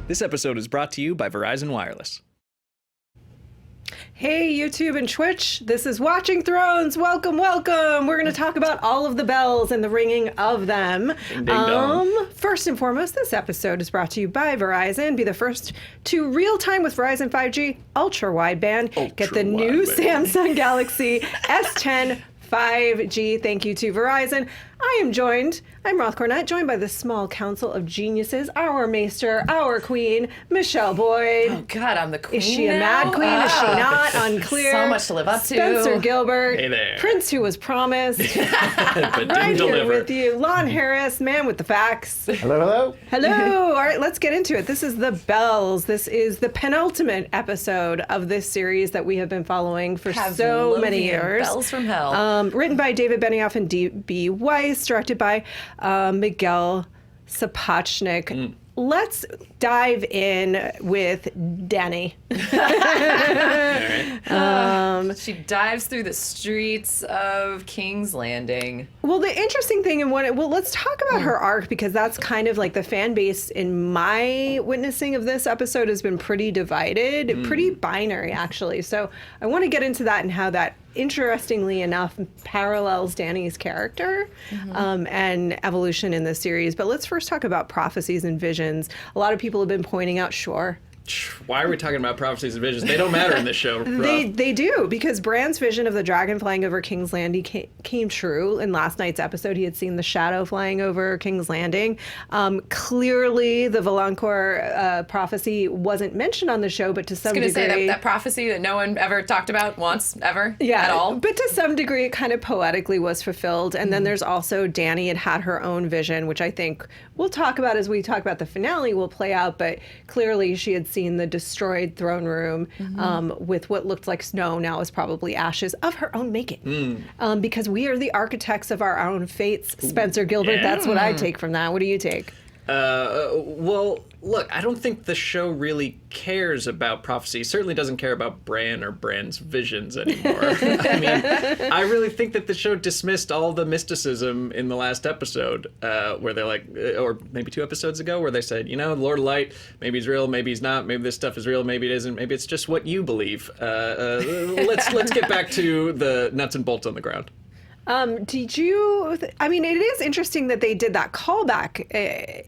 This episode is brought to you by Verizon Wireless. Hey, YouTube and Twitch. This is Watching Thrones. Welcome, welcome. We're going to talk about all of the bells and the ringing of them. Ding, ding, dong. First and foremost, this episode is brought to you by Verizon. Be the first to real-time with Verizon 5G ultra-wideband. Get the new Samsung Galaxy S10 5G. Thank you to Verizon. I'm Roth Cornet, joined by the small council of geniuses, our maester, our queen, Michele Boyd. Oh, God, I'm the queen. Is she a mad queen? Is she not? Unclear. So much to live up to. Spencer Gilbert. Hey there. Prince who was promised. But didn't Right here deliver. with you. Lon Harris, man with the facts. Hello, hello. Hello. All right, let's get into it. This is The Bells. This is the penultimate episode of this series that we have been following for so many years. Bells from Hell. Written by David Benioff and D.B. Weiss, directed by Miguel Sapochnik. Let's dive in with Dany. She dives through the streets of King's Landing. Well, the interesting thing let's talk about her arc, because that's kind of like the fan base in my witnessing of this episode has been pretty divided, pretty binary actually. So I want to get into that and how that, interestingly enough, parallels Dany's character and evolution in the series. But let's first talk about prophecies and visions. A lot of people have been pointing out, Why are we talking about prophecies and visions? They don't matter in this show. They do, because Bran's vision of the dragon flying over King's Landing came true. In last night's episode, he had seen the shadow flying over King's Landing. Clearly, the Valancourt prophecy wasn't mentioned on the show, but to some degree... I was going to say, that prophecy that no one ever talked about once, ever, at all. But to some degree, it kind of poetically was fulfilled. And then there's also Dany had her own vision, which I think we'll talk about as we talk about the finale will play out. But clearly, she had seen the destroyed throne room with what looked like snow, now is probably ashes of her own making. Because we are the architects of our own fates. Spencer Gilbert, that's what I take from that. What do you take? Well, look, I don't think the show really cares about prophecy. It certainly doesn't care about Bran or Bran's visions anymore. I mean, I really think that the show dismissed all the mysticism in the last episode, where they're like, or maybe 2 episodes ago, where they said, Lord of Light, maybe he's real, maybe he's not, maybe this stuff is real, maybe it isn't, maybe it's just what you believe. Let's get back to the nuts and bolts on the ground. It is interesting that they did that callback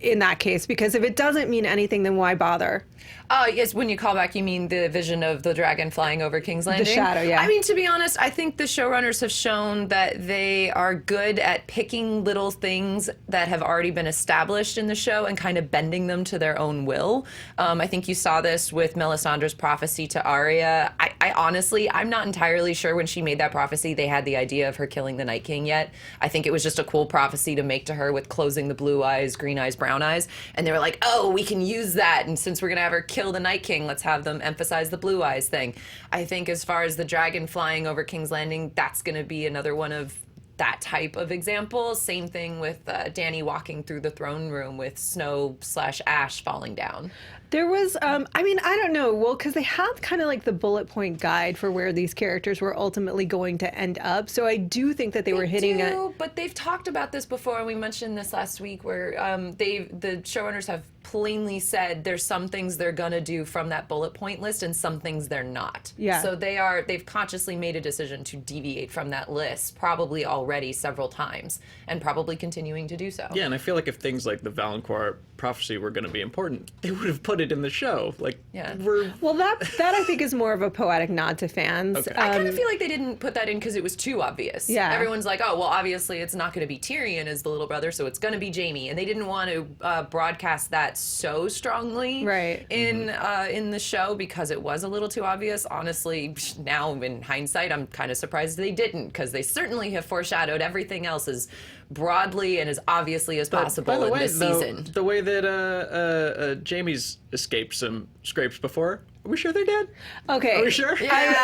in that case, because if it doesn't mean anything, then why bother? Yes, when you call back, you mean the vision of the dragon flying over King's Landing? The shadow, yeah. I mean, to be honest, I think the showrunners have shown that they are good at picking little things that have already been established in the show and kind of bending them to their own will. I think you saw this with Melisandre's prophecy to Arya. I honestly, I'm not entirely sure when she made that prophecy they had the idea of her killing the Night King yet. I think it was just a cool prophecy to make to her with closing the blue eyes, green eyes, brown eyes. And they were like, oh, we can use that. And since we're going to have her kill the Night King, let's have them emphasize the blue eyes thing. I think as far as the dragon flying over King's Landing, that's going to be another one of that type of example. Same thing with Dany walking through the throne room with snow/ash falling down. There was, I don't know, because they have kind of like the bullet point guide for where these characters were ultimately going to end up. So I do think that they were hitting it. But they've talked about this before, and we mentioned this last week, where the showrunners have plainly said there's some things they're gonna do from that bullet point list and some things they're not. Yeah. So they've consciously made a decision to deviate from that list, probably already several times, and probably continuing to do so. Yeah, and I feel like if things like the Valancourt prophecy were going to be important, they would have put it in the show. Well, that I think is more of a poetic nod to fans. Okay. I kind of feel like they didn't put that in because it was too obvious. Yeah. Everyone's like, oh, well, obviously it's not going to be Tyrion as the little brother, so it's going to be Jaime. And they didn't want to broadcast that so strongly in the show because it was a little too obvious. Honestly, now in hindsight, I'm kind of surprised they didn't, because they certainly have foreshadowed everything else as broadly and as obviously as possible in this season. The way that Jaime's escaped some scrapes before, are we sure they're dead? Okay. Are we sure? Yeah,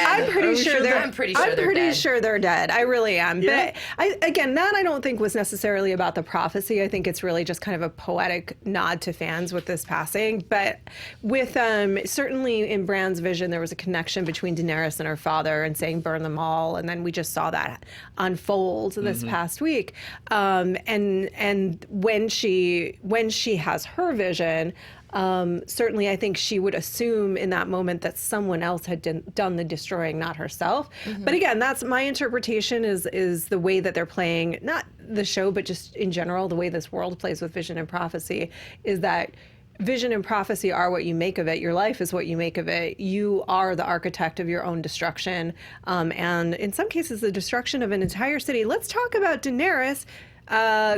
I'm pretty sure they're dead. I really am. Yeah. But that I don't think was necessarily about the prophecy. I think it's really just kind of a poetic nod to fans with this passing. But with certainly in Bran's vision, there was a connection between Daenerys and her father and saying burn them all. And then we just saw that unfold this past week. And when she has her vision, Certainly, I think she would assume in that moment that someone else had done the destroying, not herself. But again, that's my interpretation is the way that they're playing, not the show, but just in general, the way this world plays with vision and prophecy is that vision and prophecy are what you make of it. Your life is what you make of it. You are the architect of your own destruction. And in some cases, the destruction of an entire city. Let's talk about Daenerys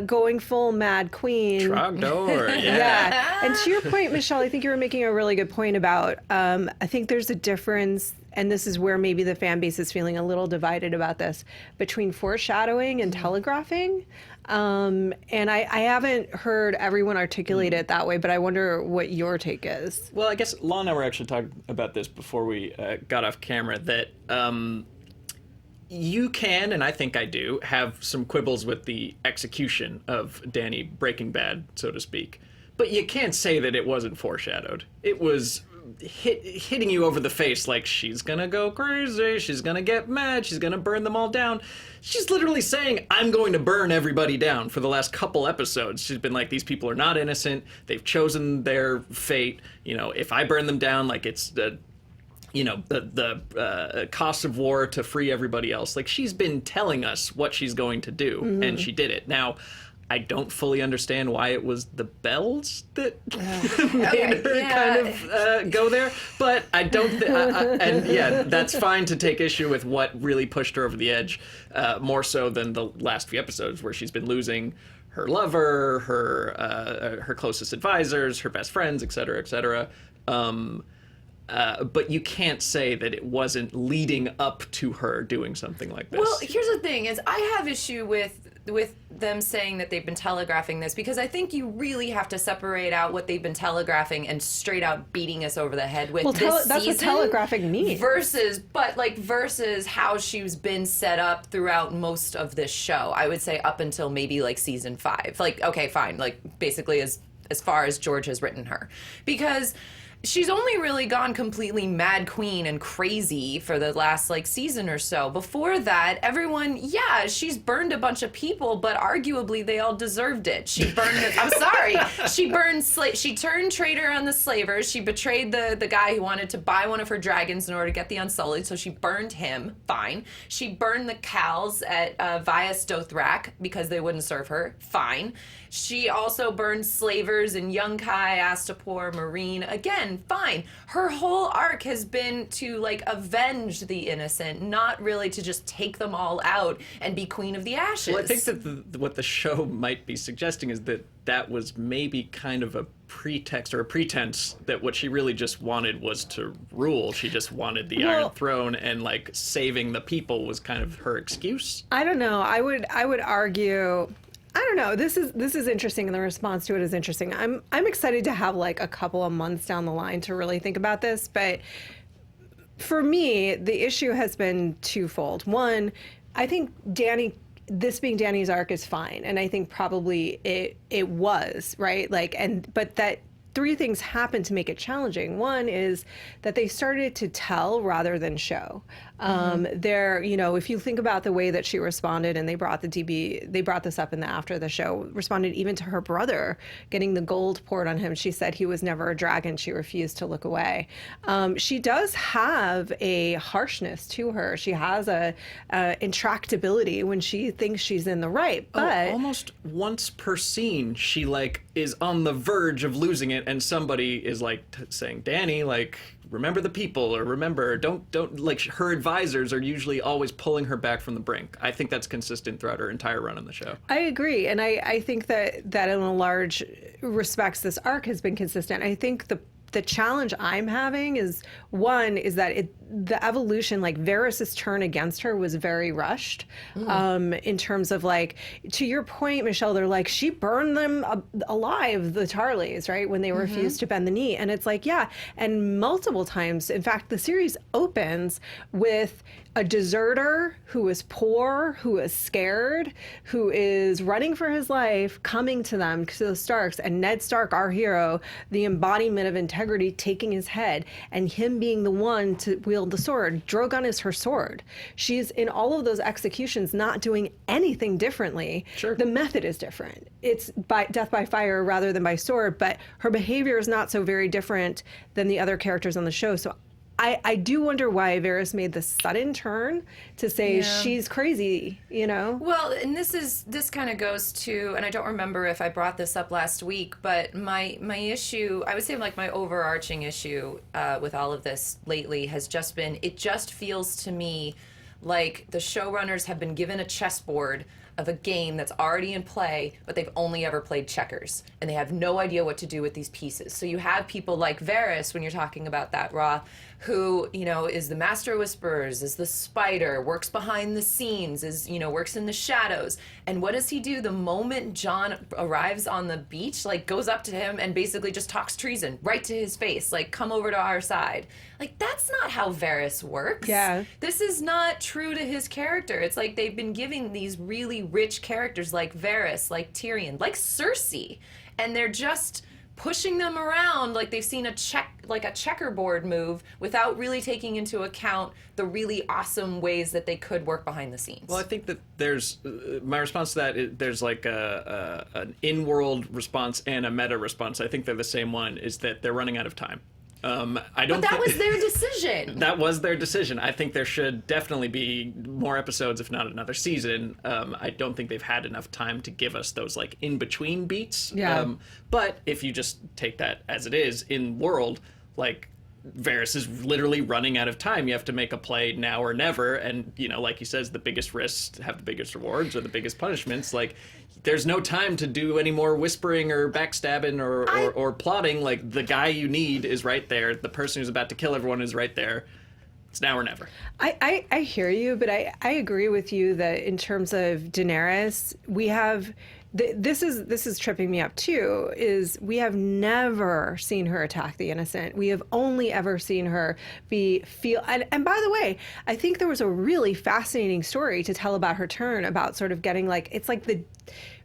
going full Mad Queen. Trogdor, yeah. Yeah. And to your point, Michele, I think you were making a really good point about, I think there's a difference, and this is where maybe the fan base is feeling a little divided about this, between foreshadowing and telegraphing. And I haven't heard everyone articulate it that way, but I wonder what your take is. Well, I guess Lon and I were actually talking about this before we got off camera, that you can, and I think I do, have some quibbles with the execution of Dany Breaking Bad, so to speak. But you can't say that it wasn't foreshadowed. It was hitting you over the face like she's gonna go crazy, she's gonna get mad, she's gonna burn them all down. She's literally saying, I'm going to burn everybody down for the last couple episodes. She's been like, these people are not innocent, they've chosen their fate. You know, if I burn them down, like it's the cost of war to free everybody else. Like, she's been telling us what she's going to do, and she did it. Now, I don't fully understand why it was the bells that made her kind of go there, but I don't. And yeah, that's fine to take issue with what really pushed her over the edge, more so than the last few episodes where she's been losing her lover, her closest advisors, her best friends, et cetera, et cetera. But you can't say that it wasn't leading up to her doing something like this. Well, here's the thing: is I have issue with them saying that they've been telegraphing this, because I think you really have to separate out what they've been telegraphing and straight out beating us over the head with this season. That's what telegraphing means. Versus how she's been set up throughout most of this show. I would say up until maybe like season 5. Like, okay, fine. Like, basically as far as George has written her, because she's only really gone completely Mad Queen and crazy for the last like season or so. Before that, everyone, she's burned a bunch of people, but arguably they all deserved it. She burned I'm sorry. She turned traitor on the slavers. She betrayed the guy who wanted to buy one of her dragons in order to get the Unsullied, so she burned him. Fine. She burned the cows at Via Stothrak because they wouldn't serve her. Fine. She also burned slavers in Yunkai, Astapor, Marine. Again, fine. Her whole arc has been to like avenge the innocent, not really to just take them all out and be queen of the ashes. Well, I think that what the show might be suggesting is that was maybe kind of a pretext or a pretense, that what she really just wanted was to rule. She just wanted the Iron Throne, and like saving the people was kind of her excuse. I don't know. I would argue, I don't know. This is interesting, and the response to it is interesting. I'm excited to have like a couple of months down the line to really think about this, but for me, the issue has been twofold. One, I think this being Dany's arc is fine, and I think probably it was, right? Like, but that 3 things happened to make it challenging. One is that they started to tell rather than show. If you think about the way that she responded, and they brought this up after the show, responded even to her brother getting the gold poured on him. She said he was never a dragon. She refused to look away. She does have a harshness to her. She has a intractability when she thinks she's in the right. But almost once per scene, she like is on the verge of losing it, and somebody is like saying, Dany, like, remember the people, or remember, don't, like, her advisors are usually always pulling her back from the brink. I think that's consistent throughout her entire run on the show. I agree. And I think that in a large respects, this arc has been consistent. I think the challenge I'm having is that the evolution, like Varys' turn against her was very rushed. In terms of like, to your point, Michele, they're like, she burned them alive, the Tarleys, right? When they refused to bend the knee. And it's like, yeah. And multiple times, in fact, the series opens with a deserter who is poor, who is scared, who is running for his life, coming to them, to the Starks, and Ned Stark, our hero, the embodiment of integrity, taking his head, and him being the one to wield wield the sword. Drogon is her sword. She's in all of those executions not doing anything differently. Sure. The method is different. It's by death by fire rather than by sword, but her behavior is not so very different than the other characters on the show. So I do wonder why Varys made this sudden turn to say she's crazy, you know? Well, and this kind of goes to, and I don't remember if I brought this up last week, but my issue, I would say like my overarching issue with all of this lately has just been, it just feels to me like the showrunners have been given a chessboard of a game that's already in play, but they've only ever played checkers, and they have no idea what to do with these pieces. So you have people like Varys, when you're talking about that, Roth, who, you know, is the master of whisperers, is the spider, works behind the scenes, is, you know, works in the shadows. And what does he do the moment Jon arrives on the beach? Like, goes up to him and basically just talks treason right to his face, like, come over to our side. Like, that's not how Varys works. Yeah. This is not true to his character. It's like they've been giving these really rich characters like Varys, like Tyrion, like Cersei, and they're just pushing them around like they've seen a checkerboard move without really taking into account the really awesome ways that they could work behind the scenes. Well, I think that there's my response to that is there's like an in-world response and a meta response. I think they're the same one, is that they're running out of time. I don't. But that was their decision. That was their decision. I think there should definitely be more episodes, if not another season. I don't think they've had enough time to give us those like in-between beats. Yeah. But if you just take that as it is in world, like Varys is literally running out of time. You have to make a play now or never, and you know, like he says, the biggest risks have the biggest rewards or the biggest punishments. Like, there's no time to do any more whispering or backstabbing or plotting. Like, the guy you need is right there. The person who's about to kill everyone is right there. It's now or never. I hear you, but I agree with you that in terms of Daenerys, we have. This is tripping me up too, is we have never seen her attack the innocent. We have only ever seen her and by the way, I think there was a really fascinating story to tell about her turn, about sort of getting like, it's like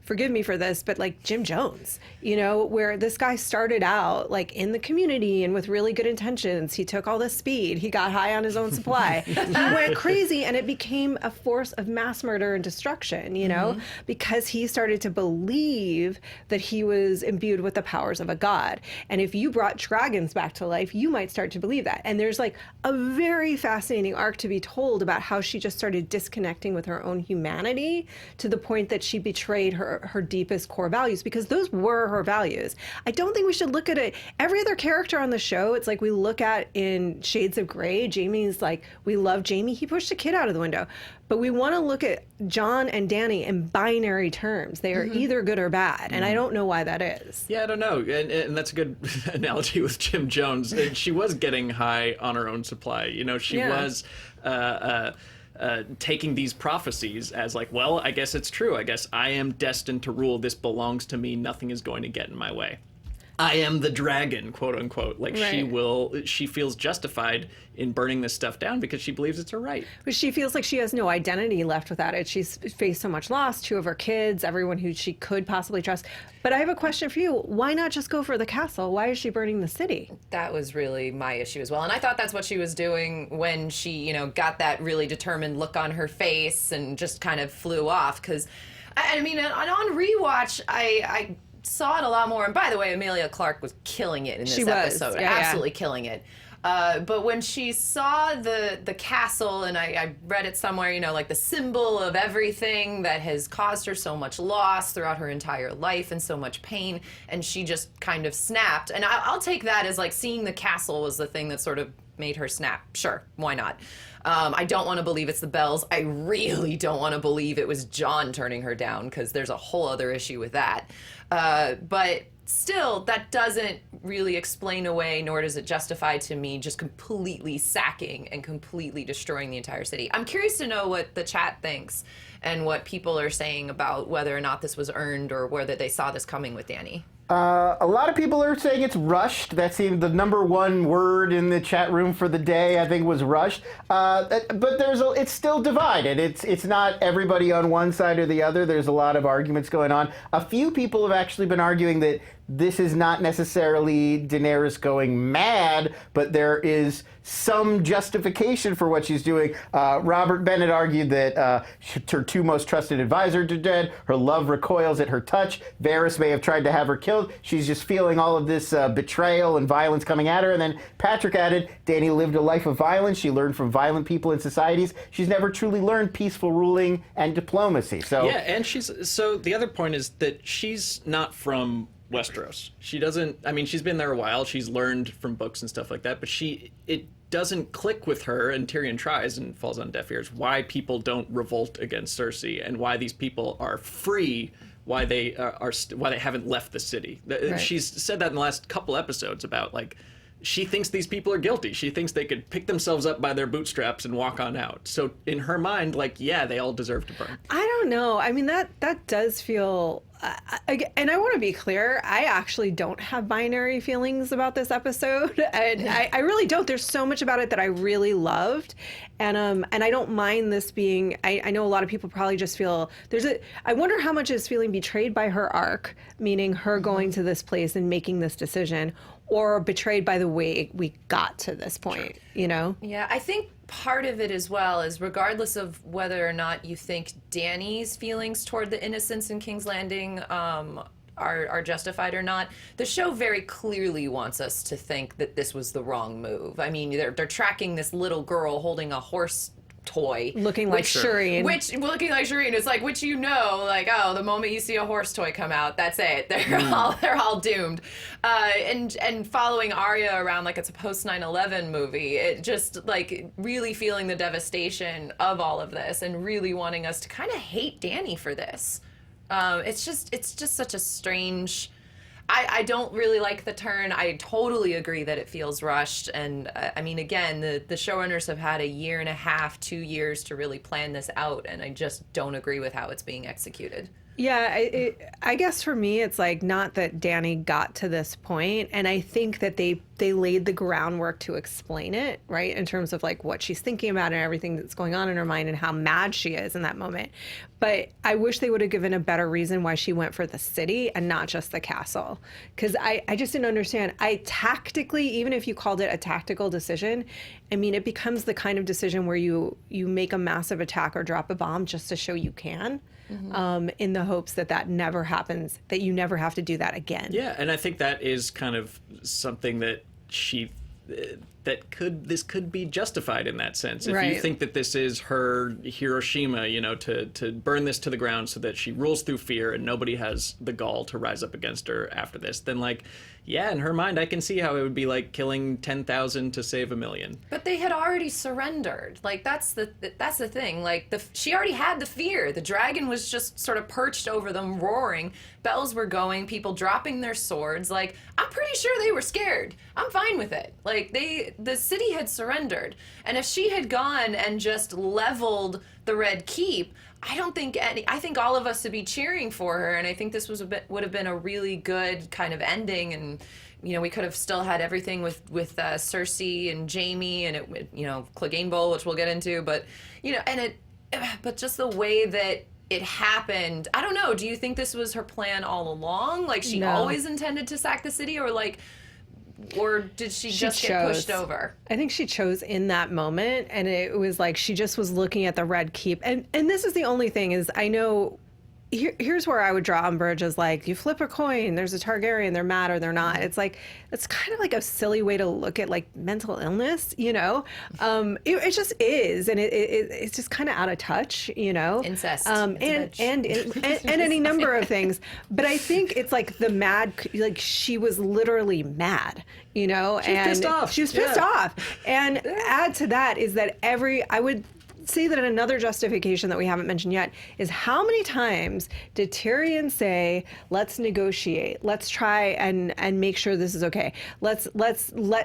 forgive me for this, but like Jim Jones, you know, where this guy started out like in the community and with really good intentions. He took all this speed. He got high on his own supply. He went crazy, and it became a force of mass murder and destruction, you know, because he started to believe that he was imbued with the powers of a god. And if you brought dragons back to life, you might start to believe that. And there's like a very fascinating arc to be told about how she just started disconnecting with her own humanity to the point that she betrayed her deepest core values, because those were her values. I don't think we should look at it. Every other character on the show, it's like we look at in Shades of Grey. Jaime's like, we love Jaime. He pushed a kid out of the window. But we want to look at Jon and Dany in binary terms. They are either good or bad. And I don't know why that is. Yeah, I don't know. And that's a good analogy with Jim Jones. She was getting high on her own supply. You know, she was taking these prophecies as like, well, I guess it's true. I guess I am destined to rule. This belongs to me. Nothing is going to get in my way. I am the dragon, quote unquote. Like, she feels justified in burning this stuff down because she believes it's her right. But she feels like she has no identity left without it. She's faced so much loss, 2 of her kids, everyone who she could possibly trust. But I have a question for you. Why not just go for the castle? Why is she burning the city? That was really my issue as well. And I thought that's what she was doing when she, you know, got that really determined look on her face and just kind of flew off. Because, I mean, on rewatch, I saw it a lot more. And by the way, Emilia Clarke was killing it in this episode. Absolutely killing it. But when she saw the castle, and I read it somewhere, you know, like the symbol of everything that has caused her so much loss throughout her entire life and so much pain, and she just kind of snapped. And I'll take that as like seeing the castle was the thing that sort of made her snap. Sure, why not? I don't want to believe it's the bells. I really don't want to believe it was Jon turning her down, because there's a whole other issue with that. But still, that doesn't really explain away, nor does it justify to me just completely sacking and completely destroying the entire city. I'm curious to know what the chat thinks and what people are saying about whether or not this was earned or whether they saw this coming with Dany. A lot of people are saying it's rushed. That seemed the number one word in the chat room for the day, I think, was rushed. But it's still divided. It's not everybody on one side or the other. There's a lot of arguments going on. A few people have actually been arguing that this is not necessarily Daenerys going mad, but there is some justification for what she's doing. Robert Bennett argued that her two most trusted advisors are dead. Her love recoils at her touch. Varys may have tried to have her killed. She's just feeling all of this betrayal and violence coming at her. And then Patrick added, Dany lived a life of violence. She learned from violent people and societies. She's never truly learned peaceful ruling and diplomacy. So yeah, and so the other point is that she's not from Westeros. She doesn't, I mean, she's been there a while. She's learned from books and stuff like that, but it doesn't click with her, and Tyrion tries and falls on deaf ears, why people don't revolt against Cersei and why these people are free, why they why they haven't left the city. Right. She's said that in the last couple episodes about, like, she thinks these people are guilty. She thinks they could pick themselves up by their bootstraps and walk on out. So in her mind, like, yeah, they all deserve to burn. I don't know. I mean, that does feel... and I want to be clear, I actually don't have binary feelings about this episode. And I really don't. There's so much about it that I really loved. And I don't mind this being... I know a lot of people probably just feel... I wonder how much is feeling betrayed by her arc, meaning her going to this place and making this decision, or betrayed by the way we got to this point, you know? Yeah, I think part of it as well is, regardless of whether or not you think Dany's feelings toward the innocents in King's Landing are justified or not, the show very clearly wants us to think that this was the wrong move. I mean, they're tracking this little girl holding a horse toy, looking like Shireen. Looking like Shireen. It's like, which, you know, like, oh, the moment you see a horse toy come out, that's it. They're all doomed. And following Arya around like it's a post 9/11 movie, it just, like, really feeling the devastation of all of this and really wanting us to kind of hate Dany for this. It's just such a strange... I don't really like the turn. I totally agree that it feels rushed. And I mean, again, the showrunners have had 1.5 years, 2 years to really plan this out. And I just don't agree with how it's being executed. Yeah, I guess for me, it's like, not that Dany got to this point, and I think that they laid the groundwork to explain it, right, in terms of like what she's thinking about and everything that's going on in her mind and how mad she is in that moment. But I wish they would have given a better reason why she went for the city and not just the castle, because I just didn't understand. Tactically, even if you called it a tactical decision, I mean, it becomes the kind of decision where you make a massive attack or drop a bomb just to show you can. Mm-hmm. In the hopes that never happens, that you never have to do that again. Yeah, and I think that is kind of something that this could be justified in that sense. If you think that this is her Hiroshima, you know, to burn this to the ground so that she rules through fear and nobody has the gall to rise up against her after this, then, like, yeah, in her mind, I can see how it would be like killing 10,000 to save 1 million. But they had already surrendered. Like, that's the thing. Like, she already had the fear. The dragon was just sort of perched over them, roaring. Bells were going. People dropping their swords. Like, I'm pretty sure they were scared. I'm fine with it. Like, the city had surrendered. And if she had gone and just leveled the Red Keep, I think all of us would be cheering for her, and I think this would have been a really good kind of ending, and, you know, we could have still had everything with Cersei and Jaime, and it, you know, Clegane Bowl, which we'll get into, but, you know, but just the way that it happened, I don't know. Do you think this was her plan all along? Like, she always intended to sack the city, or did she just get pushed over? I think she chose in that moment, and it was like she just was looking at the Red Keep. And this is the only thing is, I know, here's where I would draw umbrage, is like, you flip a coin, there's a Targaryen, they're mad or they're not. It's like, it's kind of like a silly way to look at, like, mental illness, you know? It just is, and it's just kind of out of touch, you know? Incest. And any number of things. But I think it's like the mad, like, she was literally mad, you know? She was pissed off. She was pissed off. And add to that is that I would say that another justification that we haven't mentioned yet is, how many times did Tyrion say, let's negotiate, let's try and make sure this is okay, let's let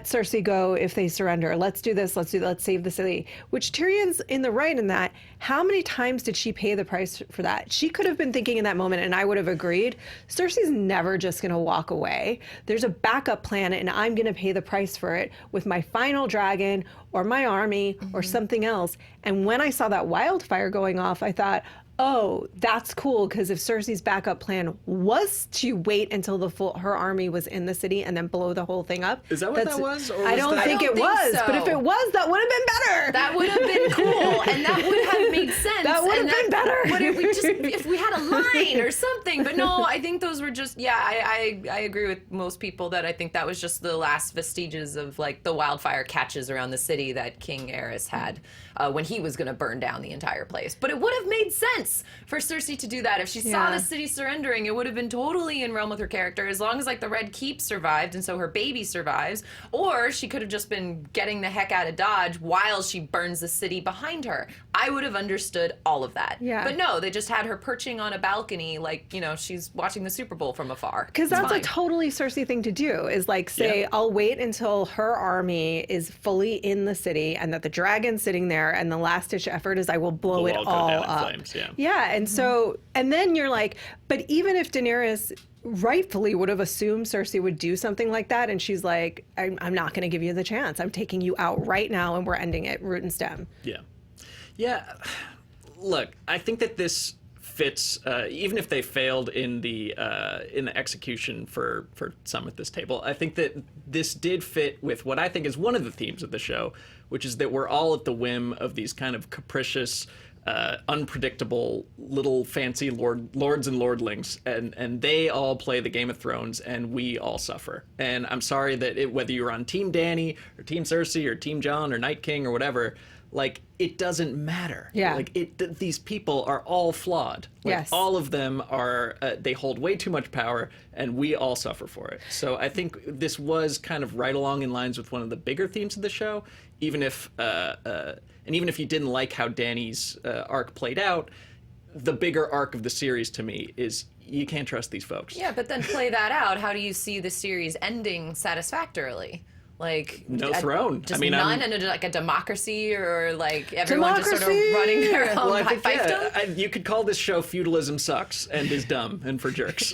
Cersei go if they surrender, let's do this, let's save the city, which Tyrion's in the right in that. How many times did she pay the price for that? She could have been thinking in that moment, and I would have agreed, Cersei's never just going to walk away. There's a backup plan, and I'm going to pay the price for it with my final dragon or my army or something else. And when I saw that wildfire going off, I thought, oh, that's cool, because if Cersei's backup plan was to wait until her army was in the city and then blow the whole thing up. Is that what that was? Or I don't think it was, but if it was, that would have been better. That would have been cool, and that would have made sense. That would have been better. If we had a line or something. But no, I think those were just, I agree with most people that I think that was just the last vestiges of like the wildfire catches around the city that King Aerys had when he was going to burn down the entire place. But it would have made sense for Cersei to do that. If she saw the city surrendering, it would have been totally in realm with her character, as long as like the Red Keep survived and so her baby survives. Or she could have just been getting the heck out of Dodge while she burns the city behind her. I would have understood all of that. Yeah. But no, they just had her perching on a balcony like, she's watching the Super Bowl from afar. Because that's a totally Cersei thing to do, is like say, I'll wait until her army is fully in the city and that the dragon's sitting there, and the last ditch effort is I will blow it all up. Flames, and so, and then you're like, but even if Daenerys rightfully would have assumed Cersei would do something like that, and she's like, I'm not going to give you the chance. I'm taking you out right now, and we're ending it root and stem. Yeah. Look, I think that this fits, even if they failed in the execution for some at this table. I think that this did fit with what I think is one of the themes of the show, which is that we're all at the whim of these kind of capricious, unpredictable little fancy lords and lordlings, and they all play the Game of Thrones, and we all suffer. And I'm sorry that whether you're on Team Dany or Team Cersei or Team Jon or Night King or whatever, like, it doesn't matter. Yeah. Like, these people are all flawed. Like, yes. All of them are, they hold way too much power, and we all suffer for it. So I think this was kind of right along in lines with one of the bigger themes of the show, even if you didn't like how Dany's arc played out, the bigger arc of the series to me is you can't trust these folks. Yeah, but then play that out. How do you see the series ending satisfactorily? Like no throne. Just I mean, none, and like a democracy, or like everyone just sort of running their own fiefdom. You could call this show "Feudalism Sucks" and is dumb and for jerks.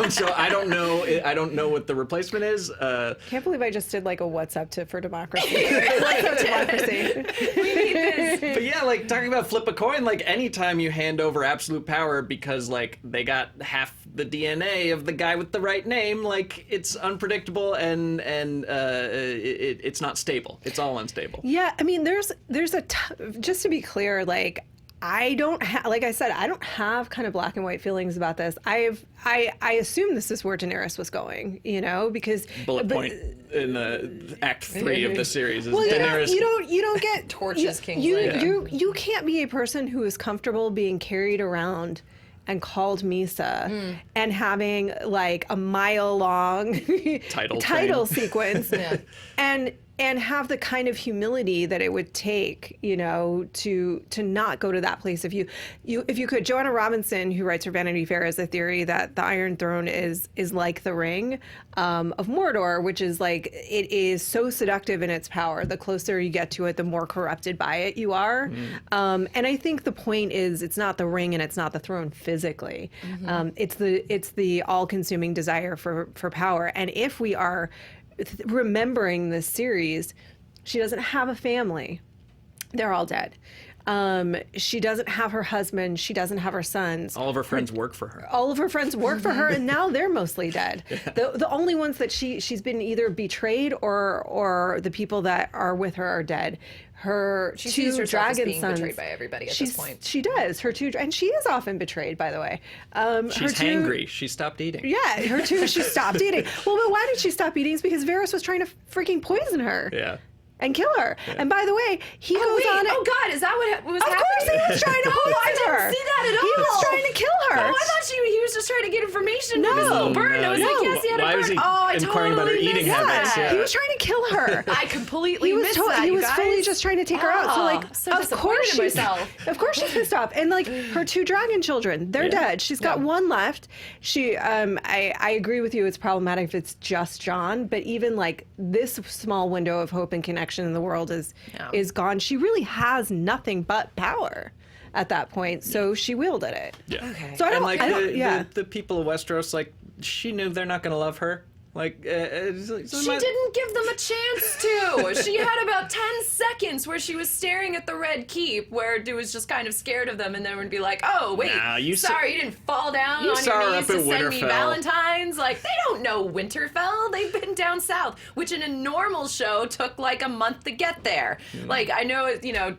So I don't know. I don't know what the replacement is. Can't believe I just did like a "What's up" for democracy. What's up, democracy? We need this. But yeah, like talking about flip a coin. Like anytime you hand over absolute power because like they got half the DNA of the guy with the right name, like it's unpredictable and it's not stable. It's all unstable. Yeah, I mean, there's just to be clear, like I don't like I said, I don't have kind of black and white feelings about this. I assume this is where Daenerys was going, because bullet point in Act 3 of the series is Daenerys. You don't get torches King. You can't be a person who is comfortable being carried around and called Misa and having like a mile-long title sequence and have the kind of humility that it would take, to not go to that place. If you could, Joanna Robinson, who writes for Vanity Fair, has a theory that the Iron Throne is like the Ring of Mordor, which is like, it is so seductive in its power. The closer you get to it, the more corrupted by it you are. And I think the point is, it's not the ring and it's not the throne physically. It's the all-consuming desire for power. And if we are remembering this series, she doesn't have a family. They're all dead. She doesn't have her husband. She doesn't have her sons. All of her friends work for her. All of her friends work for her, and now they're mostly dead. The only ones that she's been either betrayed or the people that are with her are dead. Her she two sees herself dragon as being sons. betrayed by everybody at this point. She does. Her two, and she is often betrayed, by the way. She's hangry. She stopped eating. Yeah, her two. She stopped eating. Well, but why did she stop eating? It's because Varys was trying to freaking poison her. Yeah. And kill her. Yeah. And by the way, he goes on. Oh God, is that what was happening? Of course, he was trying to poison her. I didn't see that at all. He was trying to kill her. Oh, I thought he was just trying to get information from his little bird. I was like, yes, he had a bird. Was he I inquiring about her eating habits? Yeah. He was trying to kill her. I completely missed that. He was fully just trying to take her out. So like, of course she's pissed off. And like her two dragon children, they're dead. She's got one left. I agree with you. It's problematic if it's just Jon, but even like this small window of hope and connection in the world is gone. She really has nothing but power at that point, so she wielded it. Yeah. Okay. So the people of Westeros, like, she knew they're not going to love her. Like, She didn't give them a chance to. She had about 10 seconds where she was staring at the Red Keep, where it was just kind of scared of them, and then would be like, "Oh, wait, you didn't fall down on your knees to send me Valentines." Like, they don't know Winterfell. They've been down south, which in a normal show took like a month to get there. Like, I know,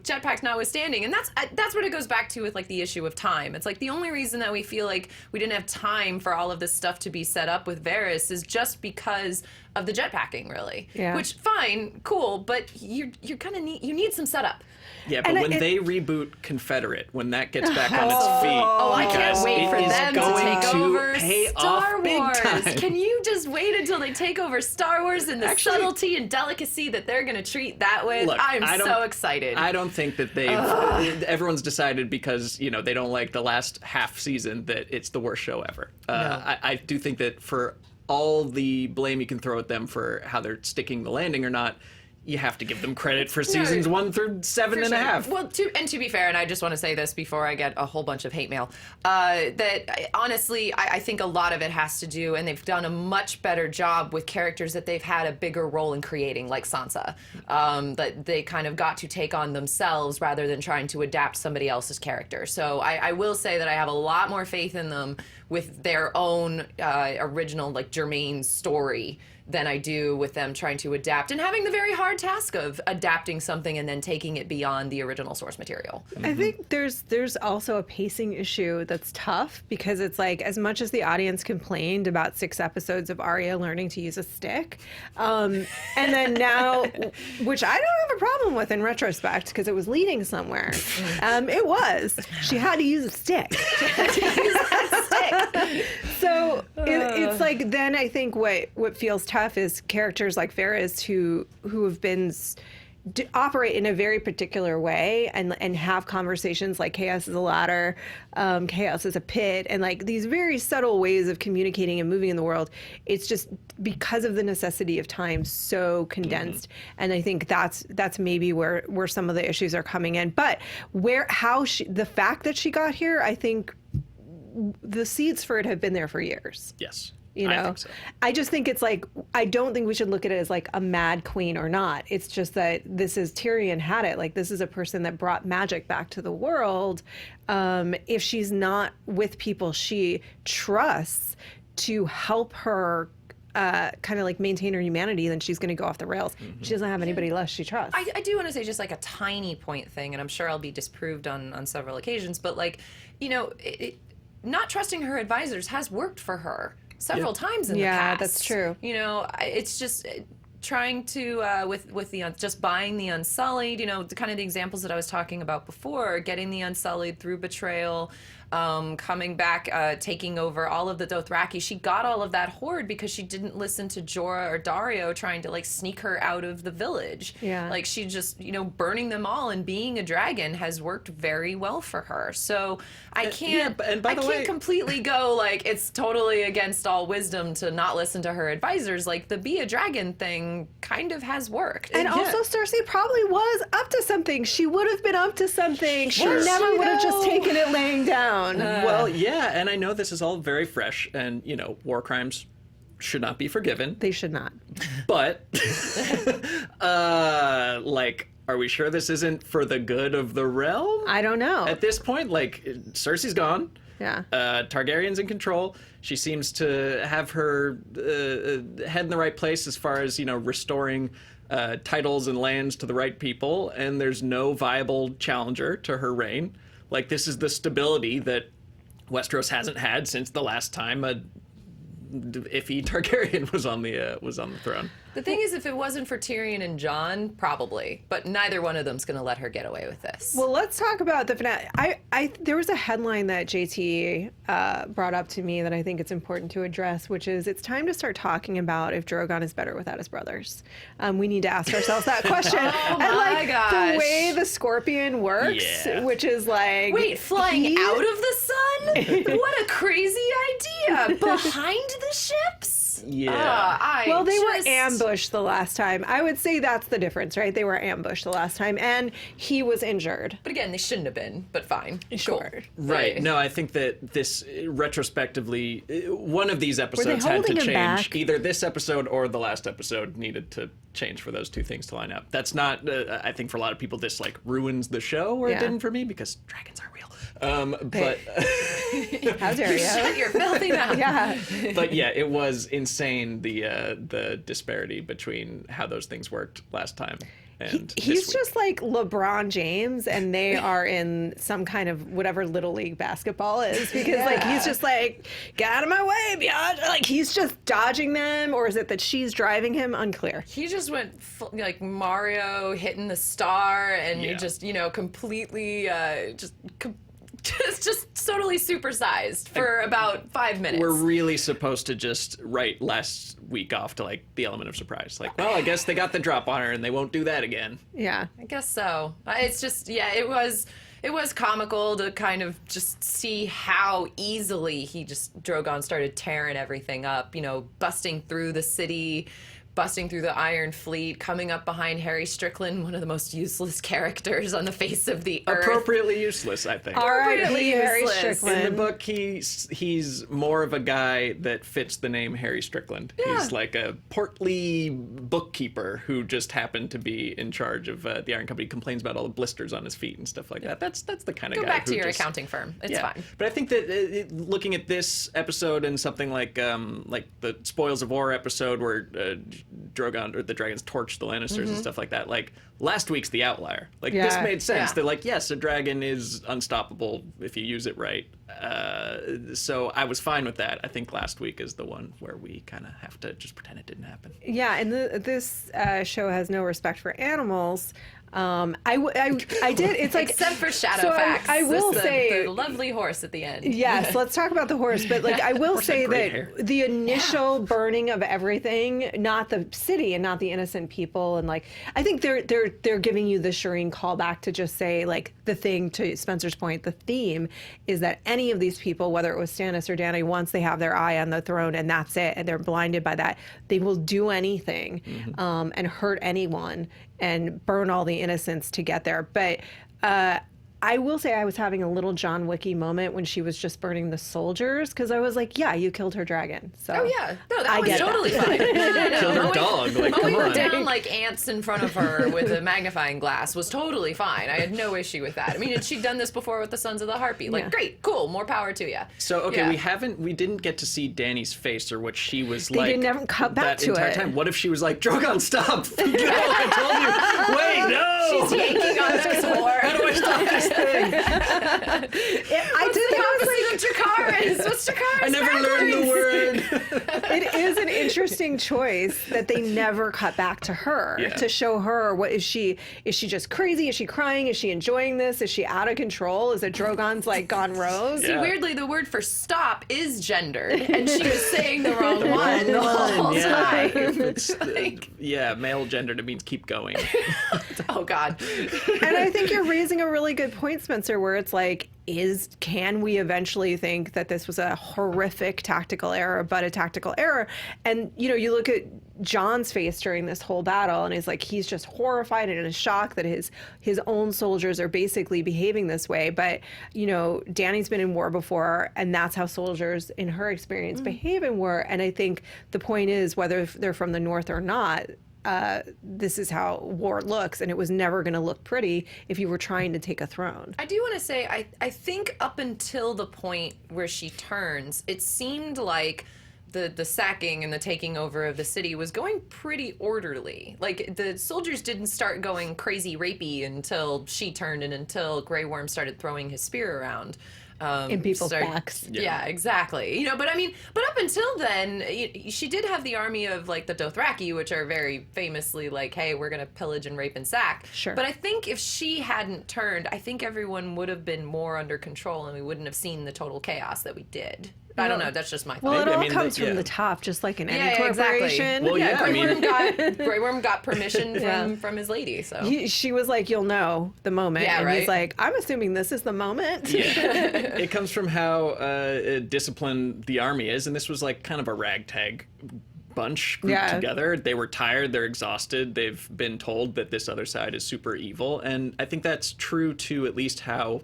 jetpacks notwithstanding, and that's what it goes back to with like the issue of time. It's like the only reason that we feel like we didn't have time for all of this stuff to be set up with Varys is just because of the jetpacking, really. Yeah. Which, fine, cool, but you're gonna need some setup. Yeah, but when they reboot Confederate, when that gets back on its feet, I can't wait for them to take over Star Wars. Time. Can you just wait until they take over Star Wars and the subtlety and delicacy that they're going to treat that with? Look, I'm so excited. I don't think that everyone's decided because, they don't like the last half season that it's the worst show ever. I do think that for all the blame you can throw at them for how they're sticking the landing or not, you have to give them credit for seasons 1 through 7.5. Well, to be fair, and I just want to say this before I get a whole bunch of hate mail, that honestly, I think a lot of it has to do, and they've done a much better job with characters that they've had a bigger role in creating, like Sansa, that they kind of got to take on themselves rather than trying to adapt somebody else's character. So I will say that I have a lot more faith in them with their own original, like, Jermaine's story than I do with them trying to adapt and having the very hard task of adapting something and then taking it beyond the original source material. I think there's also a pacing issue that's tough because it's like, as much as the audience complained about 6 episodes of Arya learning to use a stick, and then now, which I don't have a problem with in retrospect because it was leading somewhere. It was. She had to use a stick. So it's like, then I think what feels tough is characters like Varys who have been operate in a very particular way and have conversations like chaos is a ladder, chaos is a pit, and like these very subtle ways of communicating and moving in the world. It's just because of the necessity of time so condensed. And I think that's maybe where some of the issues are coming in. But the fact that she got here, I think the seeds for it have been there for years. Yes. I think so. I just think it's like, I don't think we should look at it as like a mad queen or not. It's just that this is, Tyrion had it. Like, this is a person that brought magic back to the world. If she's not with people she trusts to help her kind of like maintain her humanity, then she's going to go off the rails. She doesn't have anybody left she trusts. I do want to say just like a tiny point thing, and I'm sure I'll be disproved on several occasions, but like, not trusting her advisors has worked for her several times in the past. Yeah, that's true. It's just trying to with the just buying the Unsullied. The kind of the examples that I was talking about before, getting the Unsullied through betrayal, coming back, taking over all of the Dothraki. She got all of that horde because she didn't listen to Jorah or Daario trying to like sneak her out of the village. Yeah. Like, she just, burning them all and being a dragon has worked very well for her. So I can't, and by the way, completely go like it's totally against all wisdom to not listen to her advisors. Like, the be a dragon thing kind of has worked. And also, Cersei probably was up to something. She would have been up to something. She never would have just taken it laying down. Well, yeah, and I know this is all very fresh, and, war crimes should not be forgiven. They should not. But, are we sure this isn't for the good of the realm? I don't know. At this point, Cersei's gone. Yeah. Targaryen's in control. She seems to have her head in the right place as far as, restoring titles and lands to the right people, and there's no viable challenger to her reign. Like, this is the stability that Westeros hasn't had since the last time a iffy Targaryen was on the throne. The thing is, if it wasn't for Tyrion and Jon, probably. But neither one of them's going to let her get away with this. Well, let's talk about the finale. There was a headline that JT brought up to me that I think it's important to address, which is it's time to start talking about if Drogon is better without his brothers. We need to ask ourselves that question. My gosh. The way the Scorpion works, which is like... Wait, flying out of the sun? What a crazy idea! Behind the ships? Yeah. Well, they were ambushed the last time. I would say that's the difference, right? They were ambushed the last time, and he was injured. But again, they shouldn't have been, but fine. Sure. Cool. Right. No, I think that this, retrospectively, one of these episodes had to holding him change. back? Either this episode or the last episode needed to change for those two things to line up. That's not, I think for a lot of people, this like ruins the show, or it didn't for me, because dragons aren't real. But How dare you? Shut your filthy mouth. Yeah. but yeah, it was insane, the disparity between how those things worked last time. And He's this week. just like LeBron James, and they are in some kind of whatever little league basketball is, because like he's just like, get out of my way, biatch. Like he's just dodging them, or is it that she's driving him? Unclear. He just went like Mario hitting the star, and Yeah. he just completely just totally supersized for about 5 minutes. We're really supposed to just write last week off to like the element of surprise. Like, well, I guess they got the drop on her and they won't do that again. Yeah. I guess so. It's just, it was comical to kind of just see how easily Drogon started tearing everything up, busting through the city, busting through the Iron Fleet, coming up behind Harry Strickland, one of the most useless characters on the face of the earth. Appropriately useless, I think. Appropriately Harry useless. Strickland. In the book, he's more of a guy that fits the name Harry Strickland. Yeah. He's like a portly bookkeeper who just happened to be in charge of the Iron Company. Complains about all the blisters on his feet and stuff like that. That's the kind of Go guy. back to who your just, accounting firm. It's fine. But I think that looking at this episode and something like the Spoils of War episode where Drogon or the dragons torch the Lannisters and stuff like that. Like last week's the outlier. Like this Yeah. made sense. Yeah. That like yes, a dragon is unstoppable if you use it right. So I was fine with that. I think last week is the one where we kind of have to just pretend it didn't happen. Yeah, and this show has no respect for animals. I did. It's like Except for Shadowfax. So I will say the lovely horse at the end. Yes, let's talk about the horse. But like, I will say great that hair. the initial burning of everything, not the city and not the innocent people, and like, I think they're giving you the Shireen callback to just say like the thing, to Spencer's point. The theme is that any of these people, whether it was Stannis or Dany, once they have their eye on the throne and that's it, and they're blinded by that, they will do anything and hurt anyone and burn all the innocents to get there. But I will say I was having a little John Wicky moment when she was just burning the soldiers, because I was like, yeah, you killed her dragon. So Oh yeah, no, that I was get totally that. fine. No. Killed her dog. Like come Mowing on. down like ants in front of her with a magnifying glass was totally fine. I had no issue with that. I mean, had she done this before with the Sons of the Harpy? Like, Yeah. great, cool, more power to you. So okay, Yeah. we didn't get to see Dany's face or what she was They like. didn't ever cut back that to entire it. time. What if she was like, Drogon, stop! No, I told you. Wait, no. She's yanking on this whore. How do I stop this thing? I did. I was like, Chikara's. What's Chikara's I never learned the word. it is an interesting choice that they never cut back to her Yeah. to show her what is she just crazy? Is she crying? Is she enjoying this? Is she out of control? Is it Drogon's like gone rose? Yeah. Weirdly, the word for stop is gendered, and she was saying the wrong one the whole Yeah, time. it's, male gendered. It means keep going. Oh God. And I think you're raising a really good point, Spencer, where it's like, can we eventually think that this was a horrific tactical error, but a tactical error? And, you look at Jon's face during this whole battle, and he's just horrified and in shock that his own soldiers are basically behaving this way. But, Dany's been in war before, and that's how soldiers, in her experience, behave in war. And I think the point is, whether they're from the North or not, this is how war looks, and it was never going to look pretty if you were trying to take a throne. I do want to say, I think up until the point where she turns, it seemed like the sacking and the taking over of the city was going pretty orderly. Like, the soldiers didn't start going crazy rapey until she turned and until Grey Worm started throwing his spear around. In people's backs. Yeah, exactly. But up until then, she did have the army of like the Dothraki, which are very famously like, hey, we're going to pillage and rape and sack. Sure. But I think if she hadn't turned, I think everyone would have been more under control and we wouldn't have seen the total chaos that we did. I don't know. That's just my thought. Well, it all mean, comes yeah. from the top, just like in any Yeah, exactly. corporation. Well, yeah, I mean- Grey Worm got permission Yeah. from his lady. So She was like, you'll know the moment. Yeah, and right. he's like, I'm assuming this is the moment. It comes from how disciplined the army is, and this was like kind of a ragtag bunch grouped together. They were tired, they're exhausted, they've been told that this other side is super evil. And I think that's true to at least how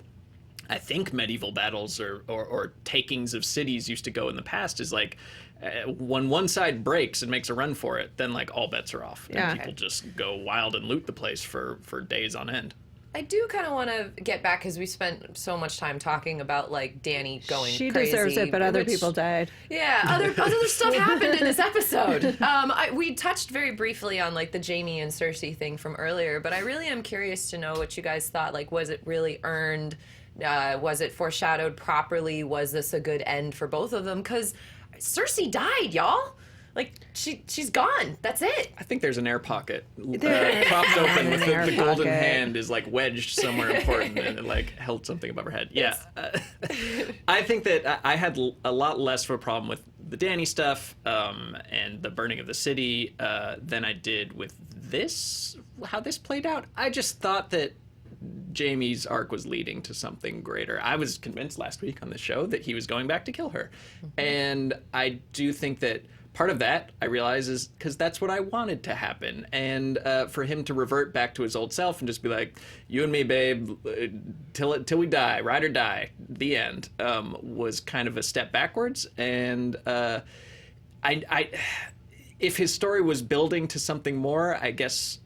I think medieval battles or takings of cities used to go in the past, is like when one side breaks and makes a run for it, then like all bets are off. And people just go wild and loot the place for days on end. I do kind of want to get back, because we spent so much time talking about like Dany going She crazy. deserves it, but other people died. Yeah, other stuff happened in this episode. We touched very briefly on like the Jaime and Cersei thing from earlier, but I really am curious to know what you guys thought. Like, was it really earned? Was it foreshadowed properly? Was this a good end for both of them? Because Cersei died, y'all. Like, she's gone. That's it. I think there's an air pocket propped open with the golden hand is like wedged somewhere important and it like held something above her head. Yeah. I think that I had a lot less of a problem with the Dany stuff and the burning of the city than I did with this, how this played out. I just thought that Jaime's arc was leading to something greater. I was convinced last week on the show that he was going back to kill her. And I do think that part of that, I realize, is because that's what I wanted to happen. And for him to revert back to his old self and just be like, you and me, babe, till we die, ride or die, the end, was kind of a step backwards. And if his story was building to something more, I guess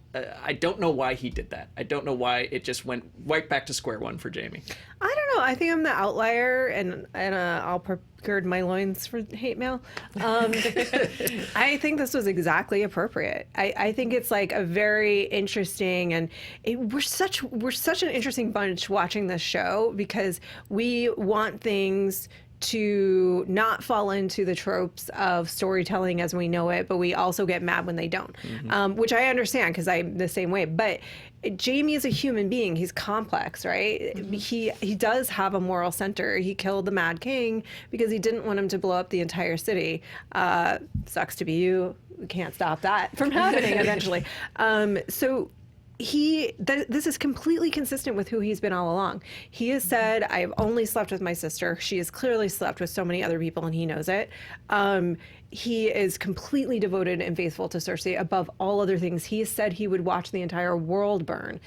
I don't know why he did that. I don't know why it just went right back to square one for Jaime. I don't know. I think I'm the outlier, and I'll gird my loins for hate mail. I think this was exactly appropriate. I think it's like a very interesting, and we're such an interesting bunch watching this show, because we want things to not fall into the tropes of storytelling as we know it, but we also get mad when they don't, which I understand, because I'm the same way. But Jaime is a human being. He's complex, right? He does have a moral center. He killed the Mad King because he didn't want him to blow up the entire city. Sucks to be you. We can't stop that from happening eventually. So this is completely consistent with who he's been all along. He has said, I've only slept with my sister. She has clearly slept with so many other people, and he knows it. He is completely devoted and faithful to Cersei above all other things. He has said he would watch the entire world burn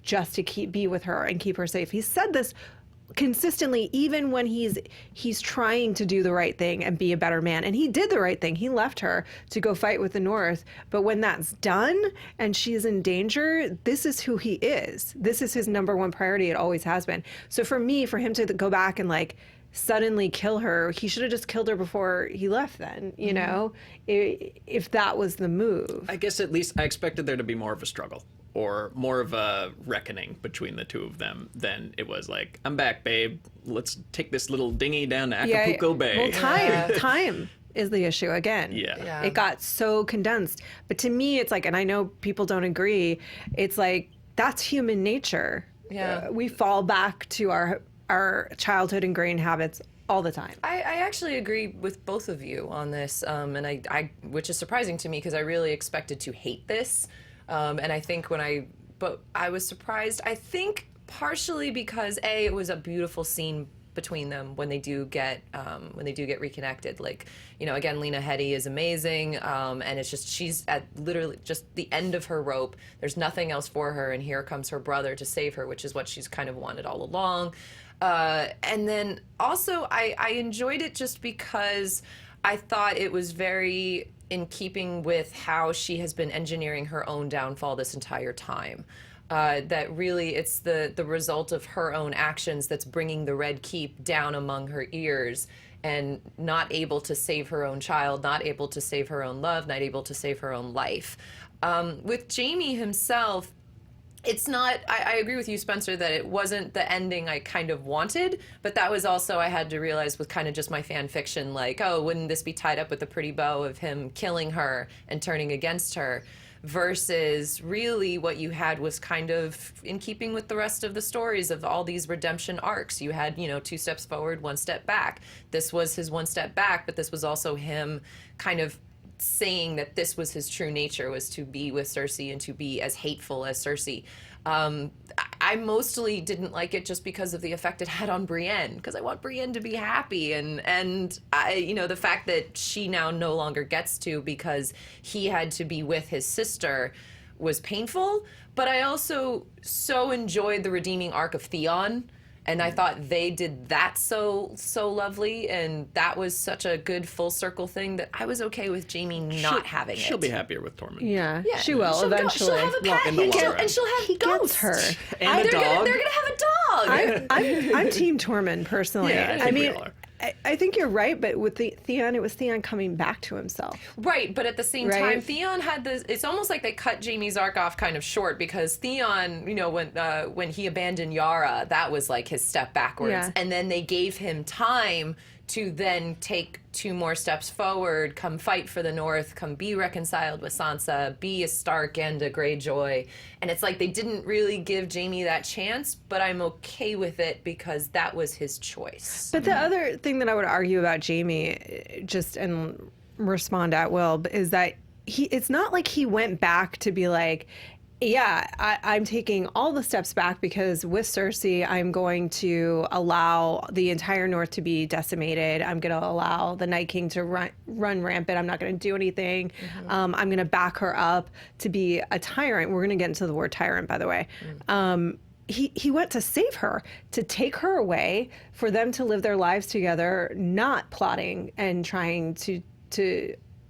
just to be with her and keep her safe. He's said this consistently, even when he's trying to do the right thing and be a better man. And he did the right thing. He left her to go fight with the North. But when that's done and she's in danger, this is who he is. This is his number one priority. It always has been. So for him to go back and like suddenly kill her, he should have just killed her before he left then, you know, if that was the move. I guess at least I expected there to be more of a struggle or more of a reckoning between the two of them than it was like, I'm back, babe. Let's take this little dinghy down to Acapulco Bay. Well, time is the issue again. Yeah. It got so condensed. But to me, it's like, and I know people don't agree, it's like, that's human nature. Yeah. We fall back to our childhood ingrained habits all the time. I actually agree with both of you on this, and I which is surprising to me, because I really expected to hate this. And I think but I was surprised. I think partially because it was a beautiful scene between them when they do get reconnected. Like, you know, again, Lena Headey is amazing, and it's just she's at literally just the end of her rope. There's nothing else for her, and here comes her brother to save her, which is what she's kind of wanted all along. And then also I enjoyed it just because I thought it was very in keeping with how she has been engineering her own downfall this entire time. That really it's the result of her own actions that's bringing the Red Keep down among her ears, and not able to save her own child, not able to save her own love, not able to save her own life. With Jaime himself, it's not, I agree with you, Spencer, that it wasn't the ending I kind of wanted, but that was also, I had to realize with kind of just my fan fiction, like, oh, wouldn't this be tied up with a pretty bow of him killing her and turning against her? Versus really what you had was kind of in keeping with the rest of the stories of all these redemption arcs. You had, 2 steps forward, 1 step back. This was his 1 step back, but this was also him kind of saying that this was his true nature, was to be with Cersei and to be as hateful as Cersei. I I mostly didn't like it just because of the effect it had on Brienne, because I want Brienne to be happy, and I, the fact that she now no longer gets to because he had to be with his sister was painful. But I also so enjoyed the redeeming arc of Theon. And I thought they did that so lovely, and that was such a good full circle thing that I was okay with Jaime not having it. She'll be happier with Tormund. Yeah, she will She'll eventually. She'll have a pet, in the long run. and she'll have He ghosts. gets her. And a dog. They're gonna have a dog. I'm Team Tormund personally. Yeah, I think we all are. I think you're right, but with Theon, it was Theon coming back to himself. Right, but at the same Right. time, Theon had this. It's almost like they cut Jaime's arc off kind of short, because Theon, when he abandoned Yara, that was like his step backwards, Yeah. and then they gave him time to then take 2 more steps forward, come fight for the North, come be reconciled with Sansa, be a Stark and a Greyjoy. And it's like they didn't really give Jaime that chance, but I'm okay with it because that was his choice. But the other thing that I would argue about Jaime, just and respond at will, is that it's not like he went back to be like, yeah, I'm taking all the steps back because with Cersei, I'm going to allow the entire North to be decimated. I'm going to allow the Night King to run rampant. I'm not going to do anything. I'm going to back her up to be a tyrant. We're going to get into the word tyrant, by the way. He went to save her, to take her away, for them to live their lives together, not plotting and trying to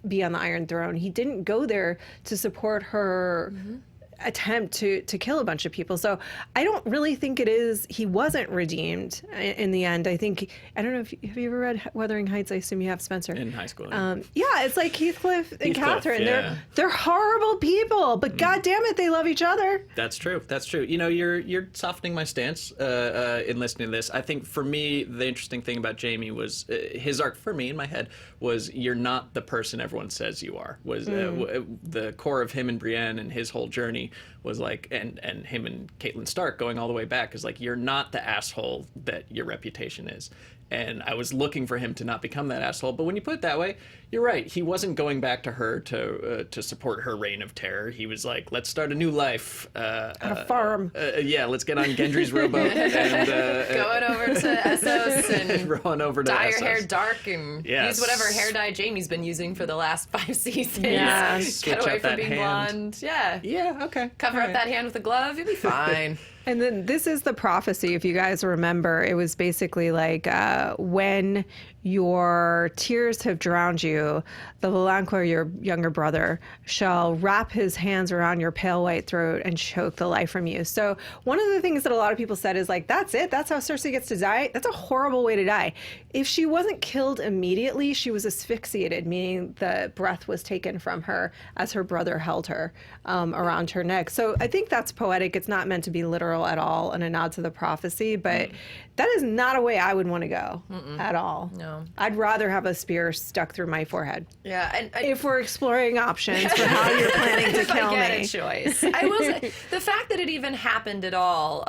be on the Iron Throne. He didn't go there to support her attempt to kill a bunch of people. So I don't really think he wasn't redeemed in the end. I think, I don't know if have you ever read Wuthering Heights? I assume you have, Spencer. In high school. Yeah, it's like Heathcliff and Catherine. Yeah. They're horrible people, but God damn it, they love each other. That's true. That's true. You're softening my stance in listening to this. I think for me, the interesting thing about Jaime was his arc for me in my head was you're not the person everyone says you are. Was the core of him and Brienne and his whole journey was like, and him and Catelyn Stark going all the way back is like, you're not the asshole that your reputation is. And I was looking for him to not become that asshole. But when you put it that way, you're right. He wasn't going back to her to support her reign of terror. He was like, let's start a new life. At a farm. Yeah, let's get on Gendry's rowboat and Going over to Essos and rowing over to dye Essos. your hair dark and use whatever hair dye Jaime's been using for the last 5 seasons. Yeah. Sketch Get away out from that being hand. blonde. Yeah. Yeah, okay. Cover up that hand with a glove. You'll be fine. And then this is the prophecy. If you guys remember, it was basically like when your tears have drowned you, the Valankor, your younger brother, shall wrap his hands around your pale white throat and choke the life from you. So one of the things that a lot of people said is like, that's it? That's how Cersei gets to die? That's a horrible way to die. If she wasn't killed immediately, she was asphyxiated, meaning the breath was taken from her as her brother held her around her neck. So I think that's poetic. It's not meant to be literal at all and a nod to the prophecy, but that is not a way I would want to go at all. No. I'd rather have a spear stuck through my forehead. Yeah, and If we're exploring options for how you're planning to if kill I get me. a choice. I will say, the fact that it even happened at all,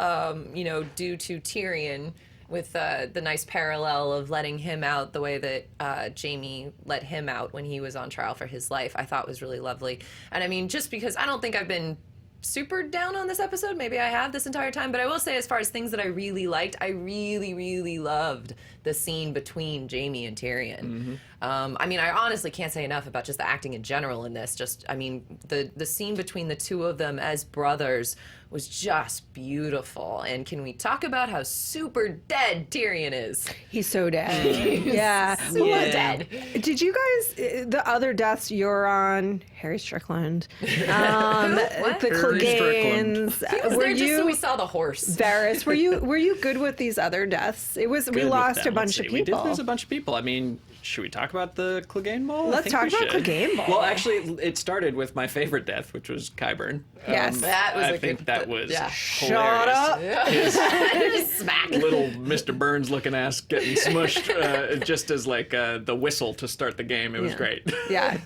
due to Tyrion, with the nice parallel of letting him out the way that Jaime let him out when he was on trial for his life, I thought was really lovely. And I mean, just because I don't think I've been super down on this episode, maybe I have this entire time, but I will say, as far as things that I really liked, I really, really loved the scene between Jaime and Tyrion. I mean, I honestly can't say enough about just the acting in general in this. The scene between the two of them as brothers was just beautiful. And can we talk about how super dead Tyrion is? He's so dead. Yeah. Super dead. Did you guys, the other deaths, Euron, Harry Strickland, the Harry Strickland. Cleganes, He was were there just so we you, saw the horse. Varys, were you good with these other deaths? It was, we Good lost with a them. bunch Let's of see. We did people. lose a bunch of people. I mean, should we talk about the Clegane Ball? Let's talk about Clegane Ball. Well, actually, it started with my favorite death, which was Qyburn. Yes. That was I a think good- that was yeah. Shut up. His Smack. little Mr. Burns looking ass getting smushed just as like the whistle to start the game. It was Yeah. great. Yeah.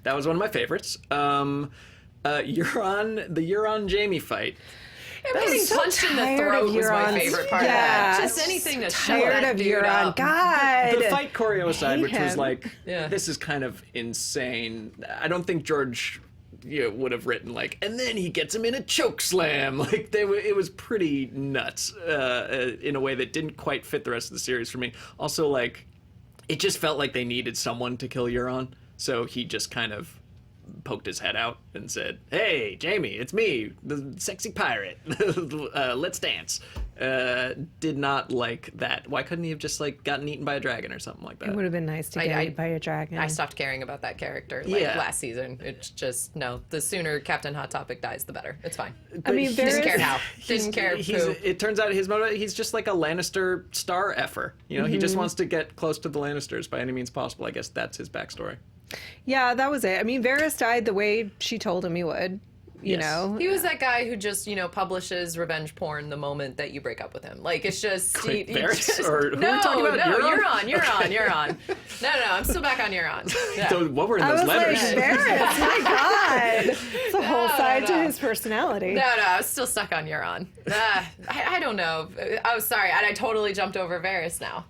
That was one of my favorites. The Euron Jaime fight. Getting so punched in the tired throat of was my Euron's- favorite part Yeah. of that. Just anything to show Tired that of dude Euron. up. God. The fight choreo aside, hate which was him. like, Yeah. this is kind of insane. I don't think George would have written like, and then he gets him in a choke slam. Like it was pretty nuts in a way that didn't quite fit the rest of the series for me. Also, like, it just felt like they needed someone to kill Euron, so he just kind of poked his head out and said, "Hey, Jaime, it's me, the sexy pirate. Let's dance." Did not like that. Why couldn't he have just like gotten eaten by a dragon or something like that? It would have been nice to get eaten by a dragon. I stopped caring about that character last season. It's just, no, the sooner Captain Hot Topic dies, the better. It's fine. I mean, didn't care how. Didn't care who. It turns out he's just like a Lannister star effer. You know, he just wants to get close to the Lannisters by any means possible. I guess that's his backstory. Yeah, that was it. I mean, Varys died the way she told him he would. You know, he was that guy who just publishes revenge porn the moment that you break up with him. Like, it's just Varys, or who no, are we talking about? Euron. No, I'm still back on Euron. Yeah. So what were in those I was letters? like, Varys, my God, it's a whole side to his personality. No, I was still stuck on Euron. I don't know. Oh, sorry, I totally jumped over Varys now.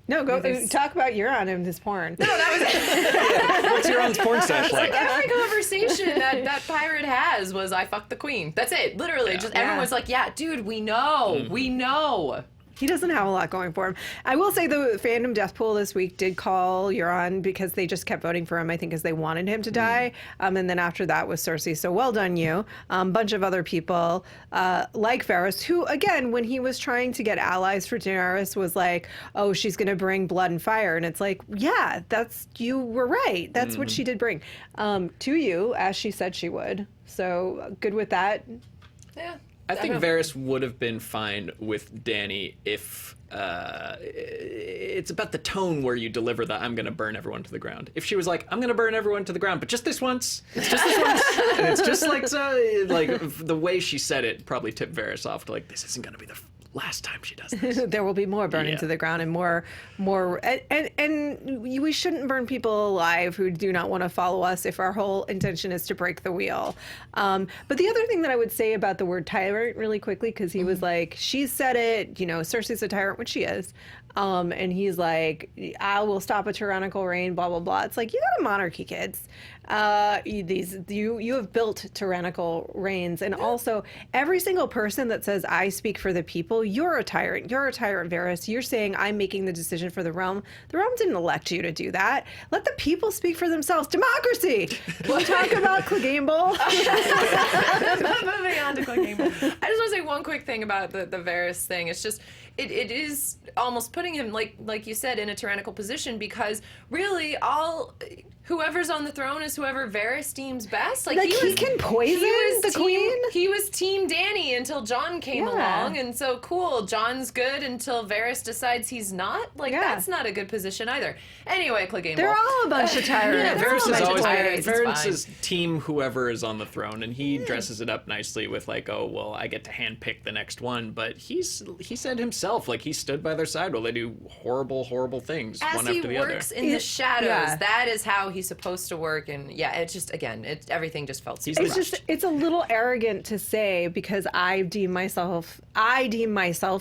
No, go talk about Euron and his porn. No, that was What's Euron's porn stash like? every conversation that pirate has was, I fucked the queen. That's it. Literally. Just everyone's like, yeah, dude, we know. We know. He doesn't have a lot going for him. I will say the fandom death pool this week did call Euron because they just kept voting for him, I think, because they wanted him to die. And then after that was Cersei. So well done, you. Bunch of other people like Varys, who, again, when he was trying to get allies for Daenerys, was like, oh, she's going to bring blood and fire. And it's like, yeah, you were right. That's what she did bring to you, as she said she would. So good with that. Yeah. I think Varys would have been fine with Dany if it's about the tone where you deliver the "I'm going to burn everyone to the ground." If she was like, "I'm going to burn everyone to the ground, but just this once," it's just this once, and it's just like the way she said it probably tipped Varys off to like, this isn't going to be the last time she does this. There will be more burning to the ground and more, and we shouldn't burn people alive who do not want to follow us if our whole intention is to break the wheel. But the other thing that I would say about the word tyrant really quickly, because he was like, she said it, Cersei's a tyrant, which she is. And he's like, I will stop a tyrannical reign, blah, blah, blah. It's like, you got a monarchy, kids. You have built tyrannical reigns. And also, every single person that says, I speak for the people, you're a tyrant. You're a tyrant, Varys. You're saying, I'm making the decision for the realm. The realm didn't elect you to do that. Let the people speak for themselves. Democracy! Can we talk about Clegane Bowl? Moving on to Clegane Bowl. I just want to say one quick thing about the Varys thing. It's just, it is almost putting him, like you said, in a tyrannical position, because really whoever's on the throne is whoever Varys deems best. Like he can poison the queen? He was Team Dany until Jon came along, and so cool, Jon's good until Varys decides he's not. That's not a good position either. Anyway, Clegane Bowl. They're all a bunch of tyrants. Varys is team whoever is on the throne, and he dresses it up nicely with like, oh, well, I get to handpick the next one, but he said himself, like, he stood by their side while they do horrible, horrible things one after the other. As he works in the shadows, that is how he's supposed to work, and it just, again, everything just felt super rushed. It's a little arrogant to say, because I deem myself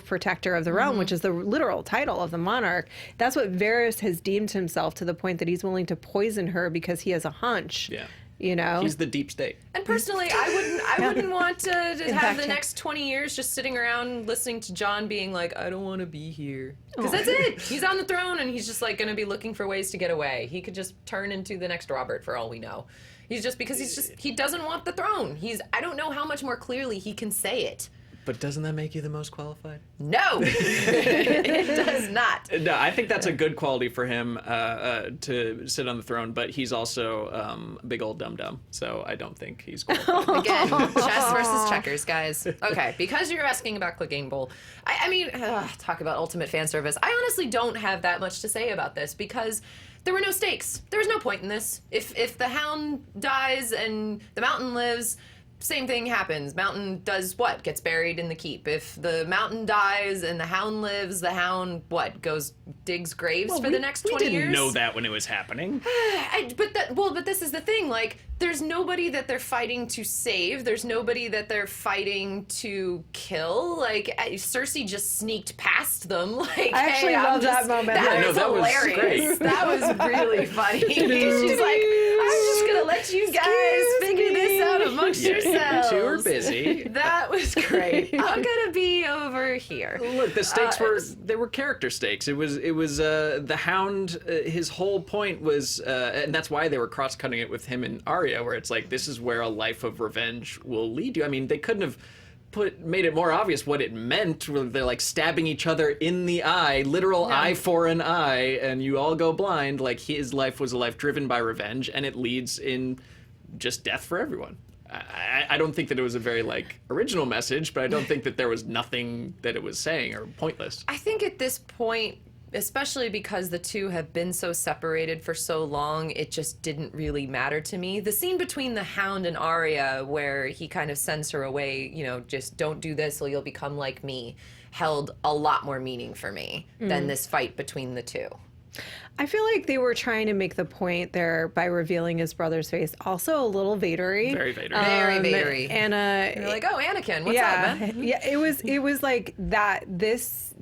protector of the realm, which is the literal title of the monarch. That's what Varys has deemed himself, to the point that he's willing to poison her because he has a hunch. Yeah. He's the deep state. And personally, I wouldn't want to have the next 20 years just sitting around listening to Jon being like, I don't want to be here. Because that's it. He's on the throne, and he's just like going to be looking for ways to get away. He could just turn into the next Robert for all we know. He doesn't want the throne. I don't know how much more clearly he can say it. But doesn't that make you the most qualified? No, it does not. No, I think that's a good quality for him to sit on the throne, but he's also a big old dum-dum, so I don't think he's qualified. Again, chess versus checkers, guys. Okay, because you're asking about Clegane Bowl, I mean, talk about ultimate fan service. I honestly don't have that much to say about this, because there were no stakes. There was no point in this. If the Hound dies and the Mountain lives, same thing happens. Mountain does what? Gets buried in the keep. If the Mountain dies and the Hound lives, the Hound, digs graves for the next 20 years? We didn't know that when it was happening. But this is the thing. Like, there's nobody that they're fighting to save. There's nobody that they're fighting to kill. Like, Cersei just sneaked past them. Like, I actually love that moment. That was hilarious. Great. That was really funny. She's like, I'm just going to let you guys figure this amongst yourselves. You two are busy. That was great. I'm gonna be over here. Look, the stakes were character stakes. It was the Hound. His whole point was, and that's why they were cross-cutting it with him and Arya, where it's like, this is where a life of revenge will lead you. I mean, they couldn't have made it more obvious what it meant, where they're like stabbing each other in the eye, literal eye for an eye, and you all go blind. Like, his life was a life driven by revenge, and it leads in just death for everyone. I don't think that it was a very original message, but I don't think that there was nothing that it was saying or pointless. I think at this point, especially because the two have been so separated for so long, it just didn't really matter to me. The scene between the Hound and Arya, where he kind of sends her away, just don't do this or you'll become like me, held a lot more meaning for me than this fight between the two. I feel like they were trying to make the point there by revealing his brother's face. Also a little Vadery. Very Vadery. Very Vadery. And you're like, oh, Anakin, what's up, man? Yeah, it was like that. This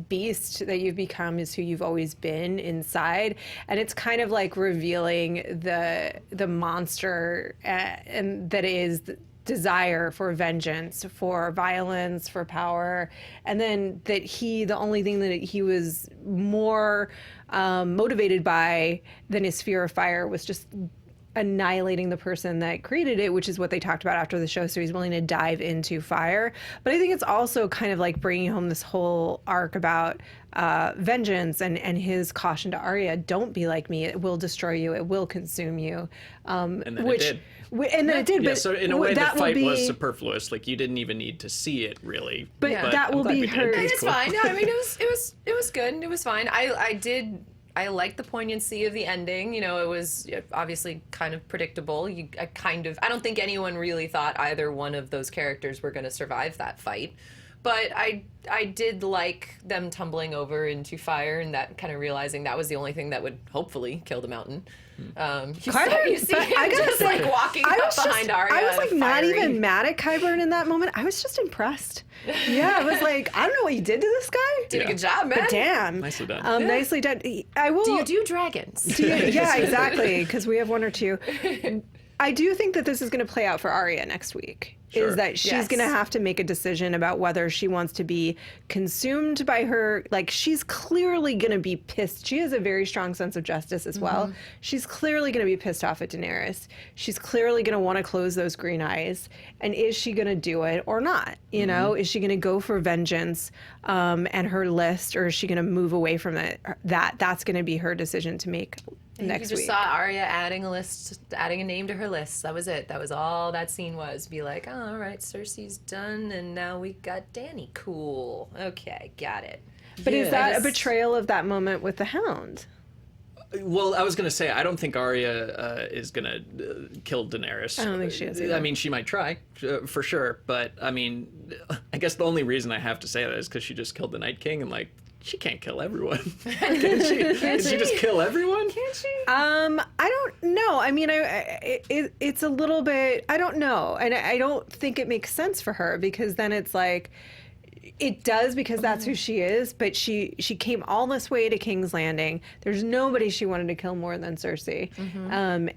beast that you've become is who you've always been inside, and it's kind of like revealing the monster and that is desire for vengeance, for violence, for power, and then that the only thing that he was more motivated by than his fear of fire was just annihilating the person that created it, which is what they talked about after the show. So he's willing to dive into fire. But I think it's also kind of like bringing home this whole arc about vengeance and his caution to Arya, don't be like me. It will destroy you. It will consume you. And then it did. And then it did. Yeah, but so in a way, the fight was was superfluous. Like, you didn't even need to see it, really. But that will be her. It's fine. No, I mean, it was good. It was fine. I liked the poignancy of the ending. It was obviously kind of predictable. I don't think anyone really thought either one of those characters were going to survive that fight. But I did like them tumbling over into fire and that kind of realizing that was the only thing that would hopefully kill the mountain. You see him I gotta just say, walking up behind Arya. I was not even mad at Qyburn in that moment. I was just impressed. Yeah, I was like, I don't know what you did to this guy. Did a good job, man. But damn. Nicely done. Nicely done. I will. Do you do dragons? Yeah, exactly. Because we have one or two. I do think that this is going to play out for Arya next week. Sure. Is that she's going to have to make a decision about whether she wants to be consumed by her. Like, she's clearly going to be pissed. She has a very strong sense of justice as well. She's clearly going to be pissed off at Daenerys. She's clearly going to want to close those green eyes. And is she going to do it or not? Is she going to go for vengeance and her list, or is she going to move away from it? That's going to be her decision to make next week. You just week. saw Arya adding a name to her list. That was it. That was all that scene was. Be like, oh, all right, Cersei's done, and now we got Dany. Cool. Okay, got it. But is that a betrayal of that moment with the Hound? Well, I was going to say, I don't think Arya is going to kill Daenerys. I don't think she is either. I mean, she might try, for sure. But, I mean, I guess the only reason I have to say that is because she just killed the Night King, and, she can't kill everyone. Can she? Can she just kill everyone? Can't she? I don't know. I mean, it's a little bit. I don't know, and I don't think it makes sense for her, because then it's like, it does because that's who she is. But she came all this way to King's Landing. There's nobody she wanted to kill more than Cersei,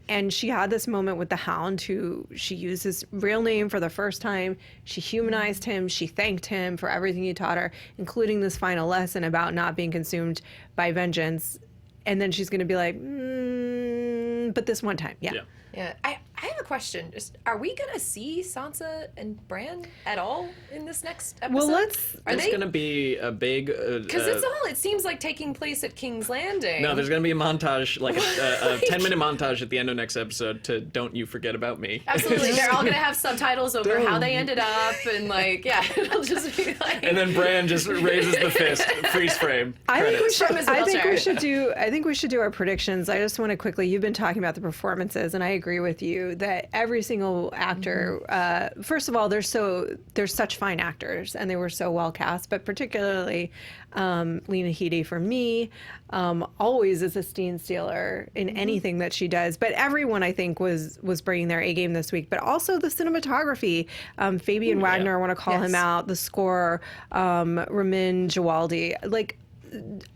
and she had this moment with the Hound, who she used his real name for the first time. She humanized him. She thanked him for everything he taught her, including this final lesson about not being consumed by vengeance. And then she's going to be like, but this one time, yeah. Yeah, I have a question. Just, are we gonna see Sansa and Bran at all in this next episode? Well, There's going to be a big... Because it seems like taking place at King's Landing. No, there's going to be a montage, like a 10-minute montage at the end of next episode to Don't You Forget About Me. Absolutely. They're all going to have subtitles over how they ended up, and it'll just be like... And then Bran just raises the fist, freeze frame, credits. I think we should do our predictions. I just want to quickly, you've been talking about the performances, and I agree with you that every single actor, first of all, they're such fine actors, and they were so well cast, but particularly Lena Headey, for me, always is a scene stealer in anything that she does. But everyone, I think, was bringing their A game this week. But also the cinematography. Fabian Wagner, I want to call him out. The score, Ramin Djawadi.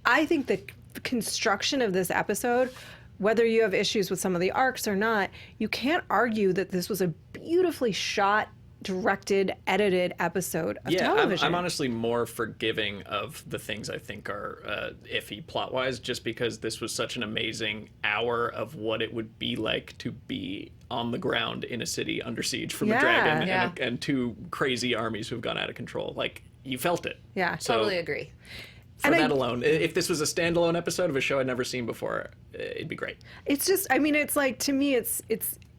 I think the construction of this episode, whether you have issues with some of the arcs or not, you can't argue that this was a beautifully shot, directed, edited episode of television. I'm honestly more forgiving of the things I think are iffy plot-wise, just because this was such an amazing hour of what it would be like to be on the ground in a city under siege from a dragon and two crazy armies who've gone out of control. Like, you felt it. Yeah. So, Totally agree. For that alone, if this was a standalone episode of a show I'd never seen before, it'd be great. It's just, I mean, it's like, to me, it's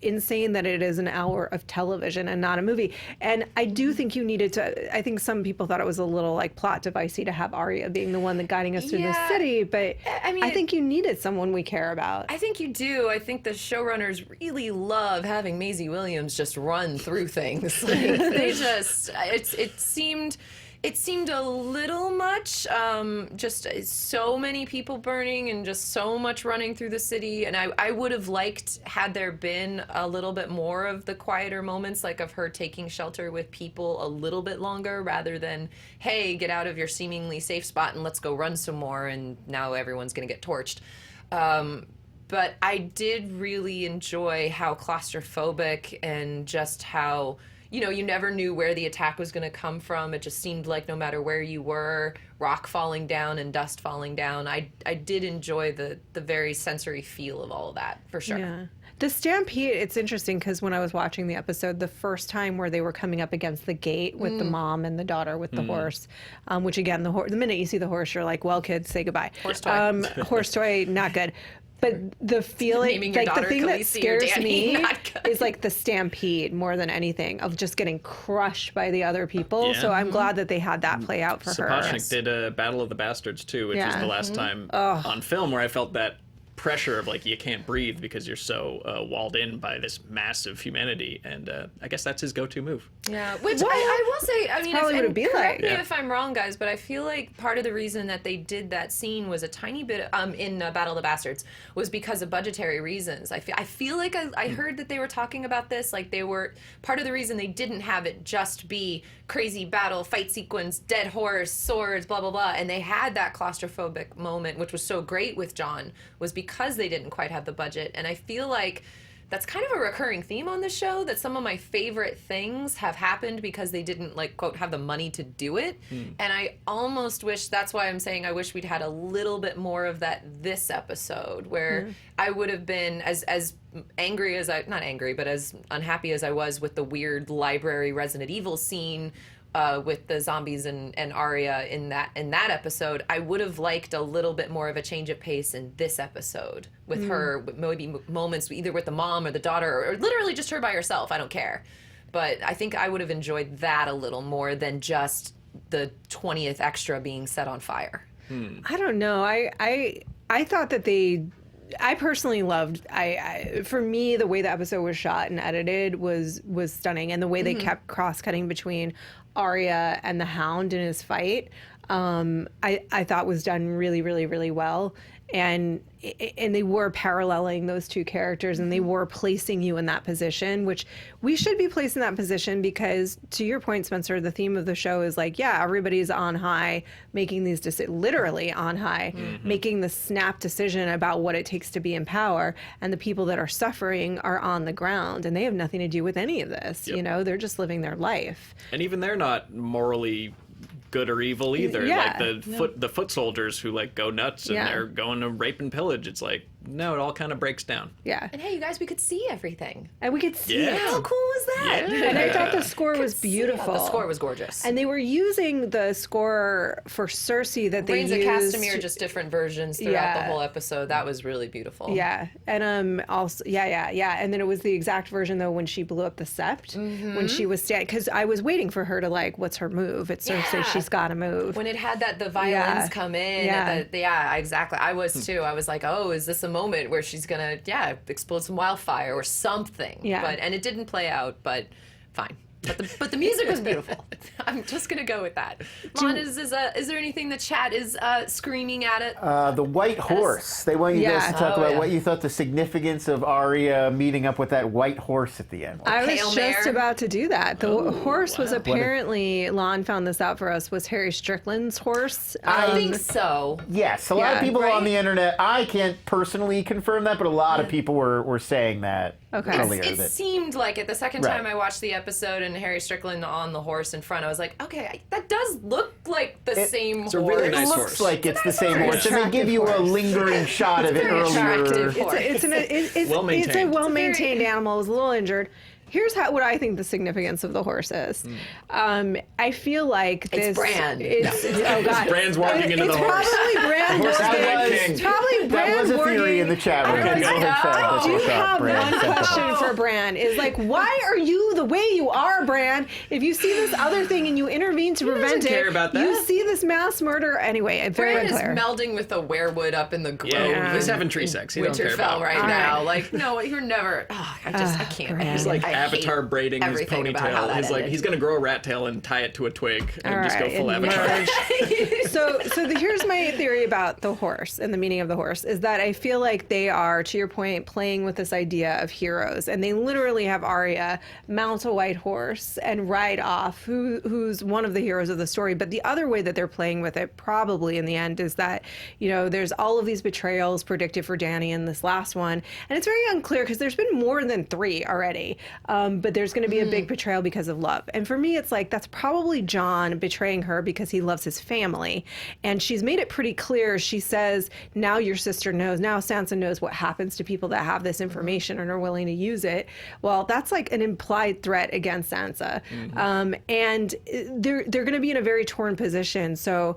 insane that it is an hour of television and not a movie. And I do think you needed to, I think some people thought it was a little like plot devicey to have Arya being the one that guiding us through the city, but I mean, I think you needed someone we care about. I think you do. I think the showrunners really love having Maisie Williams just run through things. Like, they just, it seemed a little much, just so many people burning and just so much running through the city. And I would have liked, had there been a little bit more of the quieter moments, like of her taking shelter with people a little bit longer, rather than, hey, get out of your seemingly safe spot and let's go run some more, and now everyone's going to get torched. But I did really enjoy how claustrophobic and just how, you know, you never knew where the attack was going to come from. It just seemed like no matter where you were, rock falling down and dust falling down. I did enjoy the very sensory feel of all of that, for sure. Yeah. The stampede, it's interesting because when I was watching the episode, the first time where they were coming up against the gate with the mom and the daughter with the horse, which again, the minute you see the horse, you're like, well, kids, say goodbye. Horse toy. Horse toy, not good. But the feeling, like the thing that scares me is like the stampede more than anything, of just getting crushed by the other people. Yeah. So I'm glad that they had that play out for her. Sapochnik did a Battle of the Bastards too, which was the last time on film where I felt that pressure of like, you can't breathe because you're so walled in by this massive humanity, and I guess that's his go-to move. Yeah, which I will say, I mean, correct me if I'm wrong, guys, but I feel like part of the reason that they did that scene was a tiny bit in Battle of the Bastards was because of budgetary reasons. I feel like I heard that they were talking about this, like they were part of the reason they didn't have it just be crazy battle, fight sequence, dead horse, swords, blah, blah, blah, and they had that claustrophobic moment, which was so great with Jon, was because they didn't quite have the budget. And I feel like that's kind of a recurring theme on the show, that some of my favorite things have happened because they didn't, like, quote, have the money to do it. And I almost wish, that's why I'm saying I wish we'd had a little bit more of that this episode, where I would have been as angry as not angry, but as unhappy as I was with the weird library Resident Evil scene with the zombies and Arya in that episode. I would have liked a little bit more of a change of pace in this episode with her, maybe moments either with the mom or the daughter, or literally just her by herself. I don't care. But I think I would have enjoyed that a little more than just the 20th extra being set on fire. I don't know. I thought that I personally loved. For me, the way the episode was shot and edited was stunning, and the way they kept cross-cutting between Arya and the Hound in his fight, I thought was done really, really, really well. And they were paralleling those two characters, and they were placing you in that position, which we should be placed in that position because, to your point, Spencer, the theme of the show is like, yeah, everybody's on high, making these literally on high, making the snap decision about what it takes to be in power, and the people that are suffering are on the ground, and they have nothing to do with any of this. You know, they're just living their life. And even they're not morally good or evil either. Yeah. Like the foot soldiers who like go nuts and they're going to rape and pillage. It's like, no, it all kind of breaks down. Yeah. And hey, you guys, we could see everything. And we could see it. How cool was that? Yeah. And I thought the score was beautiful. The score was gorgeous. And they were using the score for Cersei that they Reigns used. of Castamere, just different versions throughout the whole episode. That was really beautiful. Yeah. And also, yeah. And then it was the exact version, though, when she blew up the sept, when she was standing. Because I was waiting for her to, like, what's her move? It's Cersei. She's got to move. When it had the violins come in. Exactly. I was, too. I was like, oh, is this a moment where she's going to, explode some wildfire or something? Yeah. And it didn't play out, but fine. But the music was beautiful. I'm just gonna go with that. Lon, is there anything the chat is screaming at it? The white horse. They want you guys to talk about what you thought the significance of Arya meeting up with that white horse at the end. I was just about to do that. The horse was apparently, Lon found this out for us, was Harry Strickland's horse. I think so. Yes, a lot of people on the internet, I can't personally confirm that, but a lot of people were saying that. Okay. earlier. It that, seemed like it. The second Right. time I watched the episode and Harry Strickland on the horse in front, I was like, okay, that does look like the same horse. a really nice it looks horse. like it's the same horse. horse, and they give you a Attractive lingering shot of it very earlier. attractive. It's Well-maintained. a well-maintained animal. It was a little injured. Here's what I think the significance of the horse is. I feel like this. Bran. Oh God. Bran's walking into the horse. Probably Bran. horse walking- is the king. It's probably Bran. That was a theory walking- in the chat room. I People don't have said know. this I do was have Bran one said that. question for Bran. Is like, why are you the way you are, Bran? If you see this other thing and you intervene to prevent doesn't it, care about you that. see this mass murder anyway. Very Bran is unclear. melding with the werewood up in the grove. Yeah, he's in having tree sex. He don't care Winterfell about right All now. right. Like, no, you're never. Oh, I can't. Bran. He's like I hate Avatar braiding his everything about how ponytail. that He's like ended. he's gonna grow a rat tail and tie it to a twig and All just go right, full and Avatar. merge. Here's my theory about the horse and the meaning of the horse is that I feel like they are, to your point, playing with this idea of heroes, and they literally have Arya mount a white horse and ride off, who's one of the heroes of the story. But the other way that they're playing with it, probably in the end, is that there's all of these betrayals predicted for Dany in this last one, and it's very unclear because there's been more than 3 already. But there's going to be a big betrayal because of love, and for me, it's like that's probably Jon betraying her because he loves his family. And she's made it pretty clear. She says, now your sister knows, now Sansa knows what happens to people that have this information and are willing to use it. Well, that's like an implied threat against Sansa. And they're going to be in a very torn position. So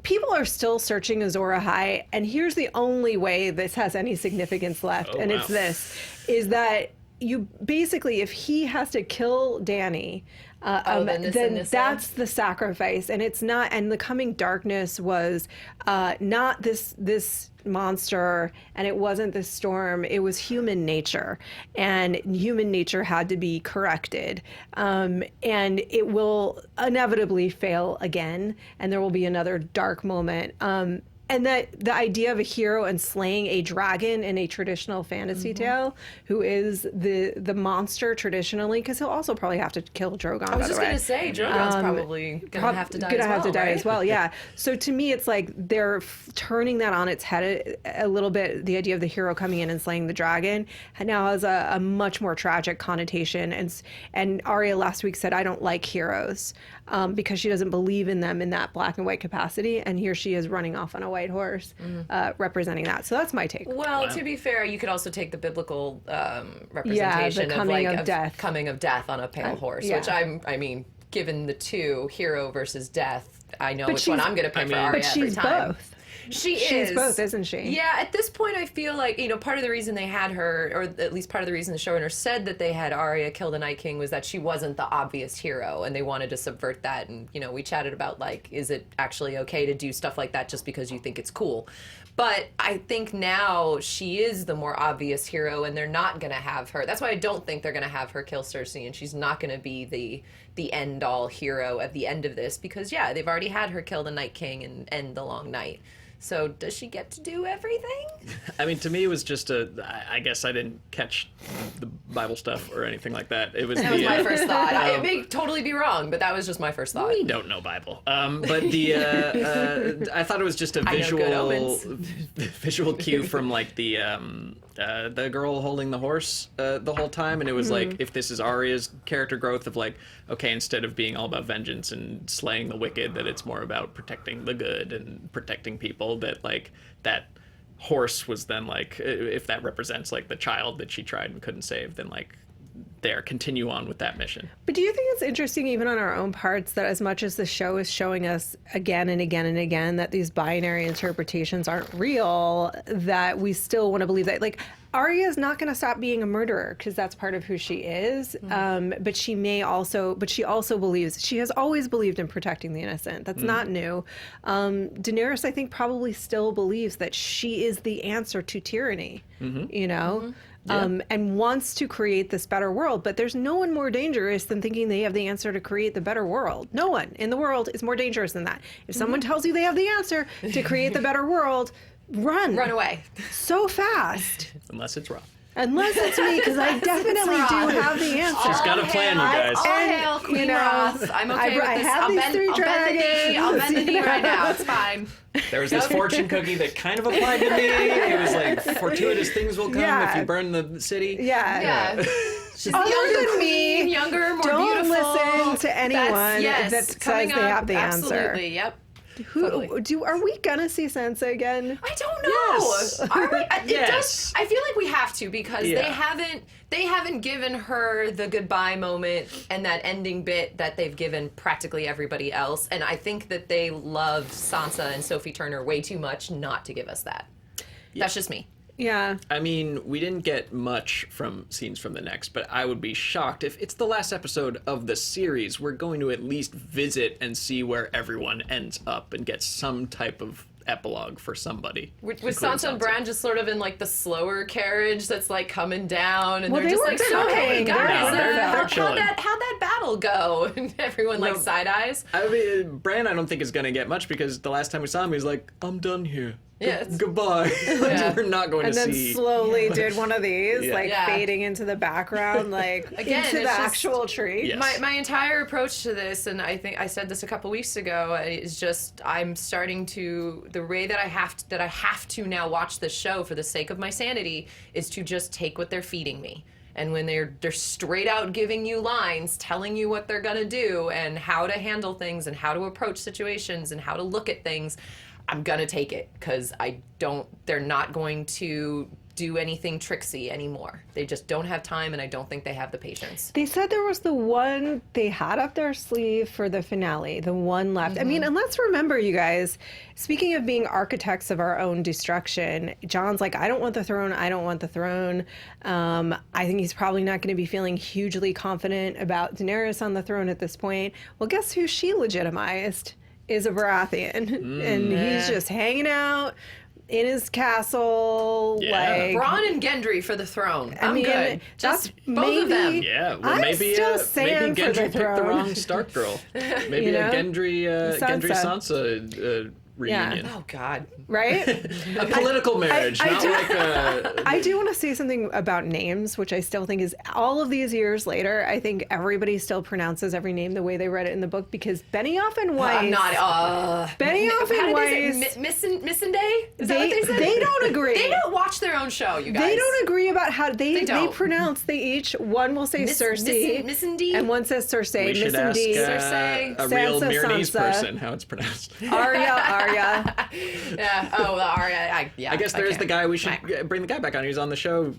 people are still searching Azor Ahai. And here's the only way this has any significance left. And it's this, is that you basically, if he has to kill Dany, then that's the sacrifice, and it's not. And the coming darkness was not this monster, and it wasn't this storm. It was human nature, and human nature had to be corrected. And it will inevitably fail again, and there will be another dark moment. And that the idea of a hero and slaying a dragon in a traditional fantasy tale, who is the monster traditionally, because he'll also probably have to kill Drogon. I was just going to say, Drogon's probably going to have to die as well. Yeah. So to me, it's like they're turning that on its head a little bit. The idea of the hero coming in and slaying the dragon now has a much more tragic connotation. And Arya last week said, "I don't like heroes," because she doesn't believe in them in that black and white capacity. And here she is running off on a white horse, representing that. So that's my take. Well, to be fair, you could also take the biblical representation the coming of death. coming of death on a pale horse, yeah. which I mean, given the two, hero versus death, I know But which one I'm going to pick for Arya But every she's time. both. She's both, isn't she? Yeah, at this point, I feel like, part of the reason they had her, or at least part of the reason the showrunner said that they had Arya kill the Night King was that she wasn't the obvious hero, and they wanted to subvert that. And, we chatted about, like, is it actually okay to do stuff like that just because you think it's cool? But I think now she is the more obvious hero, and they're not going to have her. That's why I don't think they're going to have her kill Cersei, and she's not going to be the end-all hero at the end of this, because, yeah, they've already had her kill the Night King and end the Long Night. So does she get to do everything? I mean, to me, it was just I guess I didn't catch the Bible stuff or anything like that. It was That was my first thought. I may totally be wrong, but that was just my first thought. We don't know Bible. But I thought it was just a I know good omens. visual cue from like the girl holding the horse the whole time, and it was like, if this is Arya's character growth of like, okay, instead of being all about vengeance and slaying the wicked, that it's more about protecting the good and protecting people, that like that horse was then like, if that represents like the child that she tried and couldn't save, then like continue on with that mission. But do you think it's interesting, even on our own parts, that as much as the show is showing us again and again and again that these binary interpretations aren't real, that we still want to believe that, like, Arya is not going to stop being a murderer because that's part of who she is. But she also believes, she has always believed in protecting the innocent. That's not new. Daenerys, I think, probably still believes that she is the answer to tyranny, and wants to create this better world. But there's no one more dangerous than thinking they have the answer to create the better world. No one in the world is more dangerous than that. If someone tells you they have the answer to create the better world, run Run away. so fast. Unless it's Roth. Unless it's me, because I definitely do have the answer. She's got a plan, you guys. All hail Queen Roth. I'm okay with I this. have these three dragons. I'll bend the knee right now. It's fine. There was this fortune cookie that kind of applied to me. It was like, fortuitous things will come if you burn the city. Yeah. She's Other younger than queen, me, younger, more don't beautiful. listen to anyone that says coming they up, have the answer. Absolutely, yep. Are we gonna see Sansa again? I don't know. Yes. Are we? Yes. I feel like we have to because Yeah. they haven't given her the goodbye moment and that ending bit that they've given practically everybody else. And I think that they love Sansa and Sophie Turner way too much not to give us that. That's just me. Yeah. I mean, we didn't get much from scenes from the next, but I would be shocked if it's the last episode of the series. We're going to at least visit and see where everyone ends up and get some type of epilogue for somebody. With Sansa and Bran just sort of in like the slower carriage that's like coming down, and they're just were like, so hey fine. guys, They're chilling. how'd that battle go? And everyone like side eyes. I mean, Bran, I don't think is going to get much because the last time we saw him, he's like, "I'm done here. Yeah. Goodbye." Yeah. We're not going And to then see. slowly did one of these, Yeah. like Yeah. fading into the background, like Again, into the it's just- actual tree. Yes. My entire approach to this, and I think I said this a couple weeks ago, is just I'm starting to the way that I have to now watch this show for the sake of my sanity is to just take what they're feeding me. And when they're straight out giving you lines, telling you what they're gonna do and how to handle things and how to approach situations and how to look at things, I'm gonna take it because they're not going to do anything tricksy anymore. They just don't have time, and I don't think they have the patience. They said there was the one they had up their sleeve for the finale, the one left. I mean, and let's remember, you guys, speaking of being architects of our own destruction, John's like, I don't want the throne. I don't want the throne. I think he's probably not going to be feeling hugely confident about Daenerys on the throne at this point. Well, guess who she legitimized? Is a Baratheon. And he's just hanging out in his castle, like Bronn and Gendry for the throne. I'm mean, good. that's Just both of them. maybe- Yeah, well, I'm maybe still maybe Sam for Gendry the picked the throne. wrong Stark girl. Maybe You know? a Gendry Sansa. Sansa reunion. Oh God. right? A political marriage, I not do- like a. I do want to say something about names, which I still think is all of these years later, I think everybody still pronounces every name the way they read it in the book because Benioff and Weiss. I'm not. Benioff and How Weiss. did they say Missandei? Is that what they said? They don't agree. They don't watch their own show, you guys. They don't agree about how they don't. pronounce. They each one will say Cersei, Missandei? and one says Cersei. We should ask Cersei, a real Sansa, Myronese Sansa. person how it's pronounced. Arya. Yeah. Oh, the Arya. I guess there's can't. the guy we should bring the guy back on. He was on the show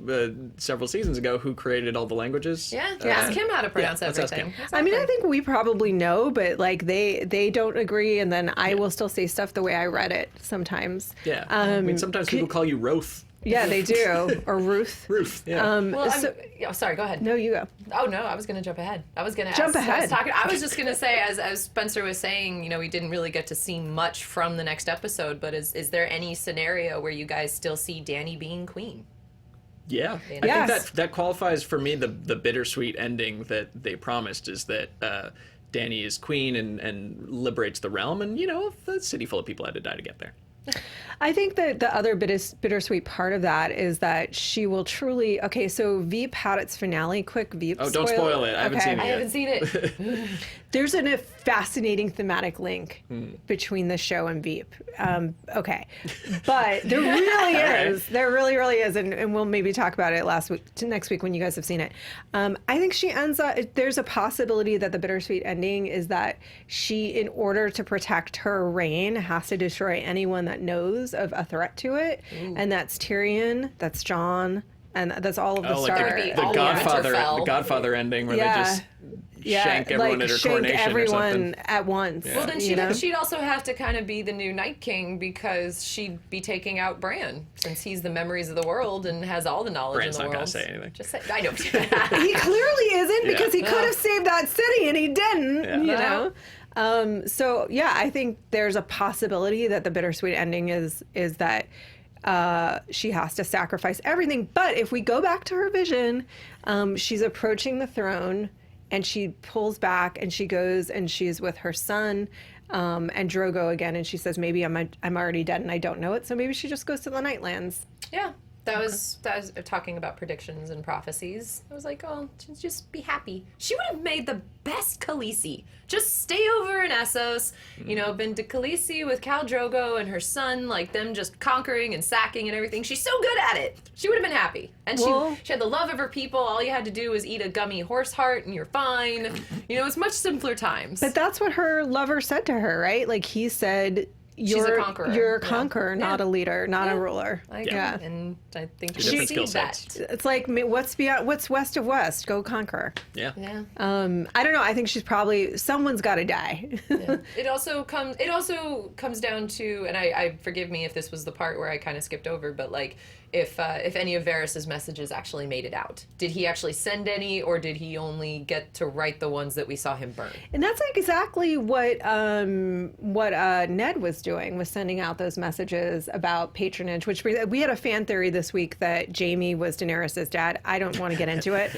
several seasons ago who created all the languages. Yeah. Ask him how to pronounce let's ask everything. him. I mean, I think we probably know, but like they don't agree, and then I will still say stuff the way I read it sometimes. Yeah. I mean, sometimes people call you Roth. Yeah, they do. Or Ruth. Ruth. Yeah. Well, So- sorry. Go ahead. No, you go. Oh no, I was going to jump ahead. I was going to Jump ahead. I was just going to say, as Spencer was saying, we didn't really get to see much from the next episode. But is there any scenario where you guys still see Dany being queen? Yeah, I Yes. think that qualifies for me the bittersweet ending that they promised is that Dany is queen and liberates the realm, and the city full of people had to die to get there. I think that the other bittersweet part of that is that she will truly. Okay, so Veep had its finale. Quick Veep. Oh, don't spoil it. I haven't seen it I yet. haven't seen it. There's a fascinating thematic link between the show and Veep. Okay, but there really is. There really, really is, and we'll maybe talk about it next week when you guys have seen it. I think she ends up. There's a possibility that the bittersweet ending is that she, in order to protect her reign, has to destroy anyone that knows of a threat to it, and that's Tyrion, that's Jon, and that's all of the Like stars. be the all Godfather, Winterfell. the Godfather ending where Yeah. they just shank everyone at her shank coronation or everyone something. at once. Well, then you know? she'd also have to kind of be the new Night King because she'd be taking out Bran since he's the memories of the world and has all the knowledge Bran's in the not world. gonna say anything. Just say, I know. He clearly isn't because he could have saved that city and he didn't, you know? So yeah, I think there's a possibility that the bittersweet ending is that she has to sacrifice everything. But if we go back to her vision, she's approaching the throne and she pulls back and she goes and she's with her son and Drogo again. And she says, maybe I'm already dead and I don't know it. So maybe she just goes to the Nightlands. Yeah. That was talking about predictions and prophecies. I was like, oh, just be happy. She would have made the best Khaleesi. Just stay over in Essos, been to Khaleesi with Khal Drogo and her son, like them just conquering and sacking and everything. She's so good at it. She would have been happy. And she had the love of her people. All you had to do was eat a gummy horse heart and you're fine. It's much simpler times. But that's what her lover said to her, right? Like he said, She's a conqueror. You're a conqueror, not a leader, not a ruler. And I think Two different she skill sees that. sets. It's like, what's west of west? Go conquer. Yeah. I don't know. I think she's probably, someone's got to die. It also comes down to, and I forgive me if this was the part where I kind of skipped over, but like if any of Varys's messages actually made it out. Did he actually send any, or did he only get to write the ones that we saw him burn? And that's like exactly what Ned was doing, was sending out those messages about patronage, which we had a fan theory this week that Jaime was Daenerys' dad. I don't want to get into it.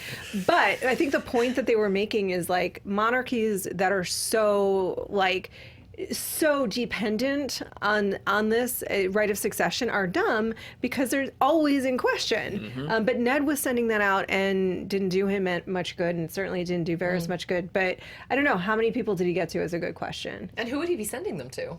But I think the point that they were making is like monarchies that are so dependent on this right of succession are dumb because they're always in question. But Ned was sending that out and didn't do him much good, and certainly didn't do Varys much good. But I don't know, how many people did he get to is a good question. And who would he be sending them to?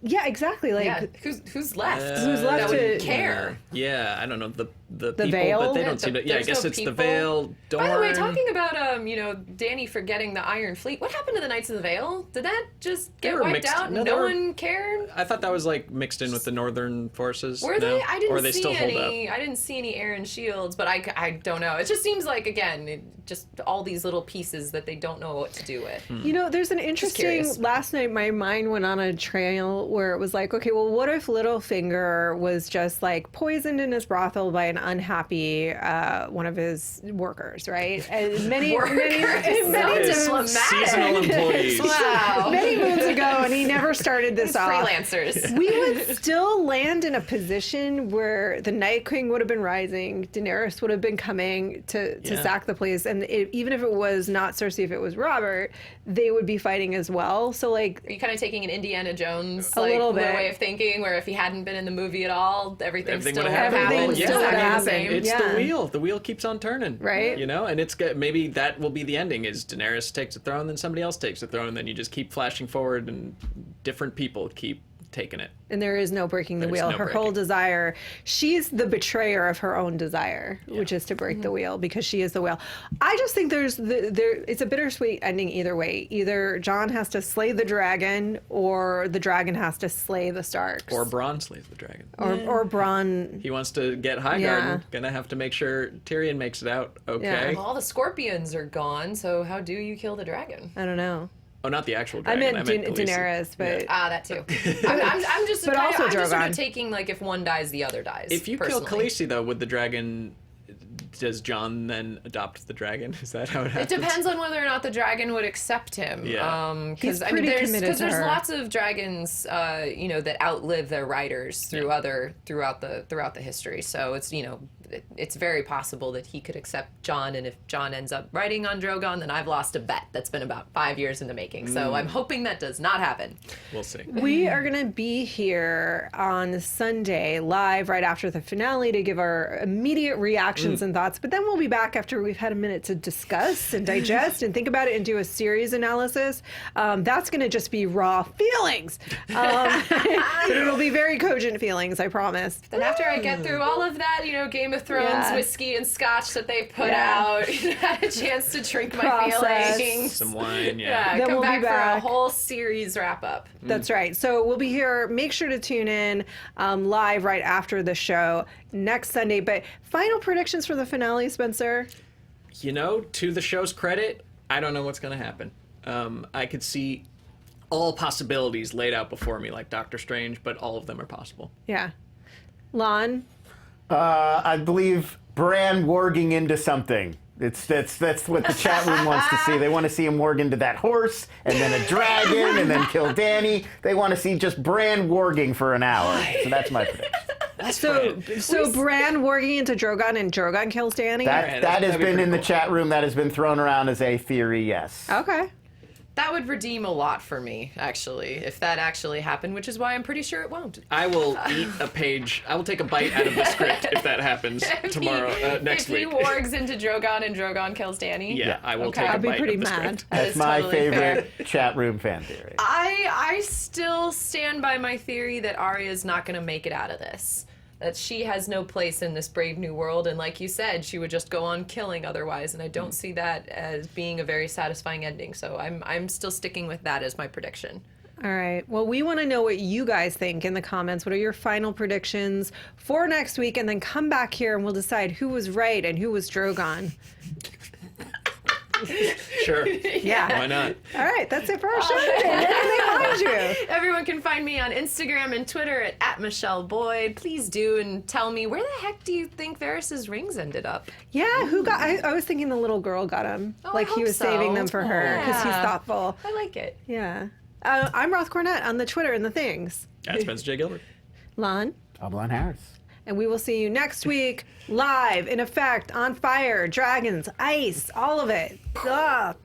Yeah, exactly. Like who's left? Who's left that would to care? Yeah, I don't know the people, Vale? but they don't seem to. Yeah, I guess no it's people. the Vale. Dorne. By the way, talking about Dany forgetting the Iron Fleet, what happened to the Knights of the Vale? Did that just get were wiped mixed- out? no, No one cared. I thought that was like mixed in with the Northern forces. Were No? they? I didn't or they see still hold any. up. I didn't see any Iron Shields, but I don't know. It just seems like just all these little pieces that they don't know what to do with. there's an interesting, curious. last night my mind went on a trail where it was like, okay, well, what if Littlefinger was just like poisoned in his brothel by an unhappy one of his workers, right? And many Diplomatic. Seasonal employees. Wow. many moons ago, and he never started this off. Freelancers. We would still land in a position where the Night King would have been rising, Daenerys would have been coming to sack the place, and even if it was not Cersei, if it was Robert, they would be fighting as well. So like, Are you kind of taking an Indiana Jones A little bit. way of thinking, where if he hadn't been in the movie at all, everything Everything still would would have have happened. happened? Everything still would have Exactly the happened. same. It's Yeah. the wheel. The wheel keeps on turning. Right. And it's good. Maybe that will be the ending: is Daenerys takes the throne, then somebody else takes the throne, and then you just keep flashing forward, and different people keep taking it. and there is no breaking the There's wheel. no Her whole breaking. desire, she's the betrayer of her own desire, which is to break the wheel, because she is the wheel. I just think it's a bittersweet ending either way. Either Jon has to slay the dragon, or the dragon has to slay the Starks. Or Bronn slays the dragon. Or Bronn. He wants to get Highgarden. Yeah. Gonna have to make sure Tyrion makes it out okay. Yeah. All the scorpions are gone, so how do you kill the dragon? I don't know. Oh, not the actual I dragon. meant Khaleesi. Daenerys, but That too. I'm just, But also I'm just sort Drogon. of taking like if one dies, the other dies. If you personally. kill Khaleesi, though, would the dragon... Does Jon then adopt the dragon? Is that how it It happens? depends on whether or not the dragon would accept him. Yeah. He's Because pretty committed there's to her. lots of dragons, that outlive their riders throughout the history. So it's very possible that he could accept Jon, and if Jon ends up riding on Drogon, then I've lost a bet that's been about 5 years in the making. So I'm hoping that does not happen. We'll see. we are going to be here on Sunday live right after the finale to give our immediate reactions and thoughts. But then we'll be back after we've had a minute to discuss and digest and think about it and do a series analysis. That's going to just be raw feelings. But it'll be very cogent feelings, I promise. Then after I get through all of that, Game of Thrones Yeah. whiskey and scotch that they put Yeah. out, had a chance to drink my Process. feelings. Some wine, Yeah, Then come we'll be back for a back. whole series wrap up. That's right. So we'll be here. Make sure to tune in live right after the show next Sunday. But final predictions for the finale, Spencer? To the show's credit, I don't know what's going to happen. I could see all possibilities laid out before me, like Doctor Strange, but all of them are possible. Yeah. Lon? I believe Bran warging into something. That's what the chat room wants to see. They want to see him warg into that horse, and then a dragon, and then kill Dany. They want to see just Bran warging for an hour. So that's my prediction. So Bran warging into Drogon, and Drogon kills Dany? That has that'd be been pretty in the cool. chat room. That has been thrown around as a theory, yes. Okay. That would redeem a lot for me, actually, if that actually happened, which is why I'm pretty sure it won't. I will eat a page. I will take a bite out of the script if that happens tomorrow, next week. If he wargs into Drogon and Drogon kills Dany. Yeah, I will take a I'll be bite pretty of the mad. script. That's my totally favorite chat room fan theory. I still stand by my theory that Arya's not going to make it out of this. That she has no place in this brave new world, and like you said, she would just go on killing otherwise, and I don't see that as being a very satisfying ending, so I'm still sticking with that as my prediction. All right. Well, we want to know what you guys think in the comments. What are your final predictions for next week? And then come back here and we'll decide who was right and who was Drogon. Sure. Yeah. Why not? All right. That's it for our show today. Where can they find you? Everyone can find me on Instagram and Twitter at Michele Boyd. Please do, and tell me, where the heck do you think Varys' rings ended up? Yeah. Who got? I was thinking the little girl got him. Oh, like I he hope was saving so. them for her because he's Yeah. thoughtful. I like it. Yeah. I'm Roth Cornet on the Twitter and the things. That's Spencer J. Gilbert. Lon. I'm Lon Harris. And we will see you next week, live, in effect, on fire, dragons, ice, all of it. Ugh.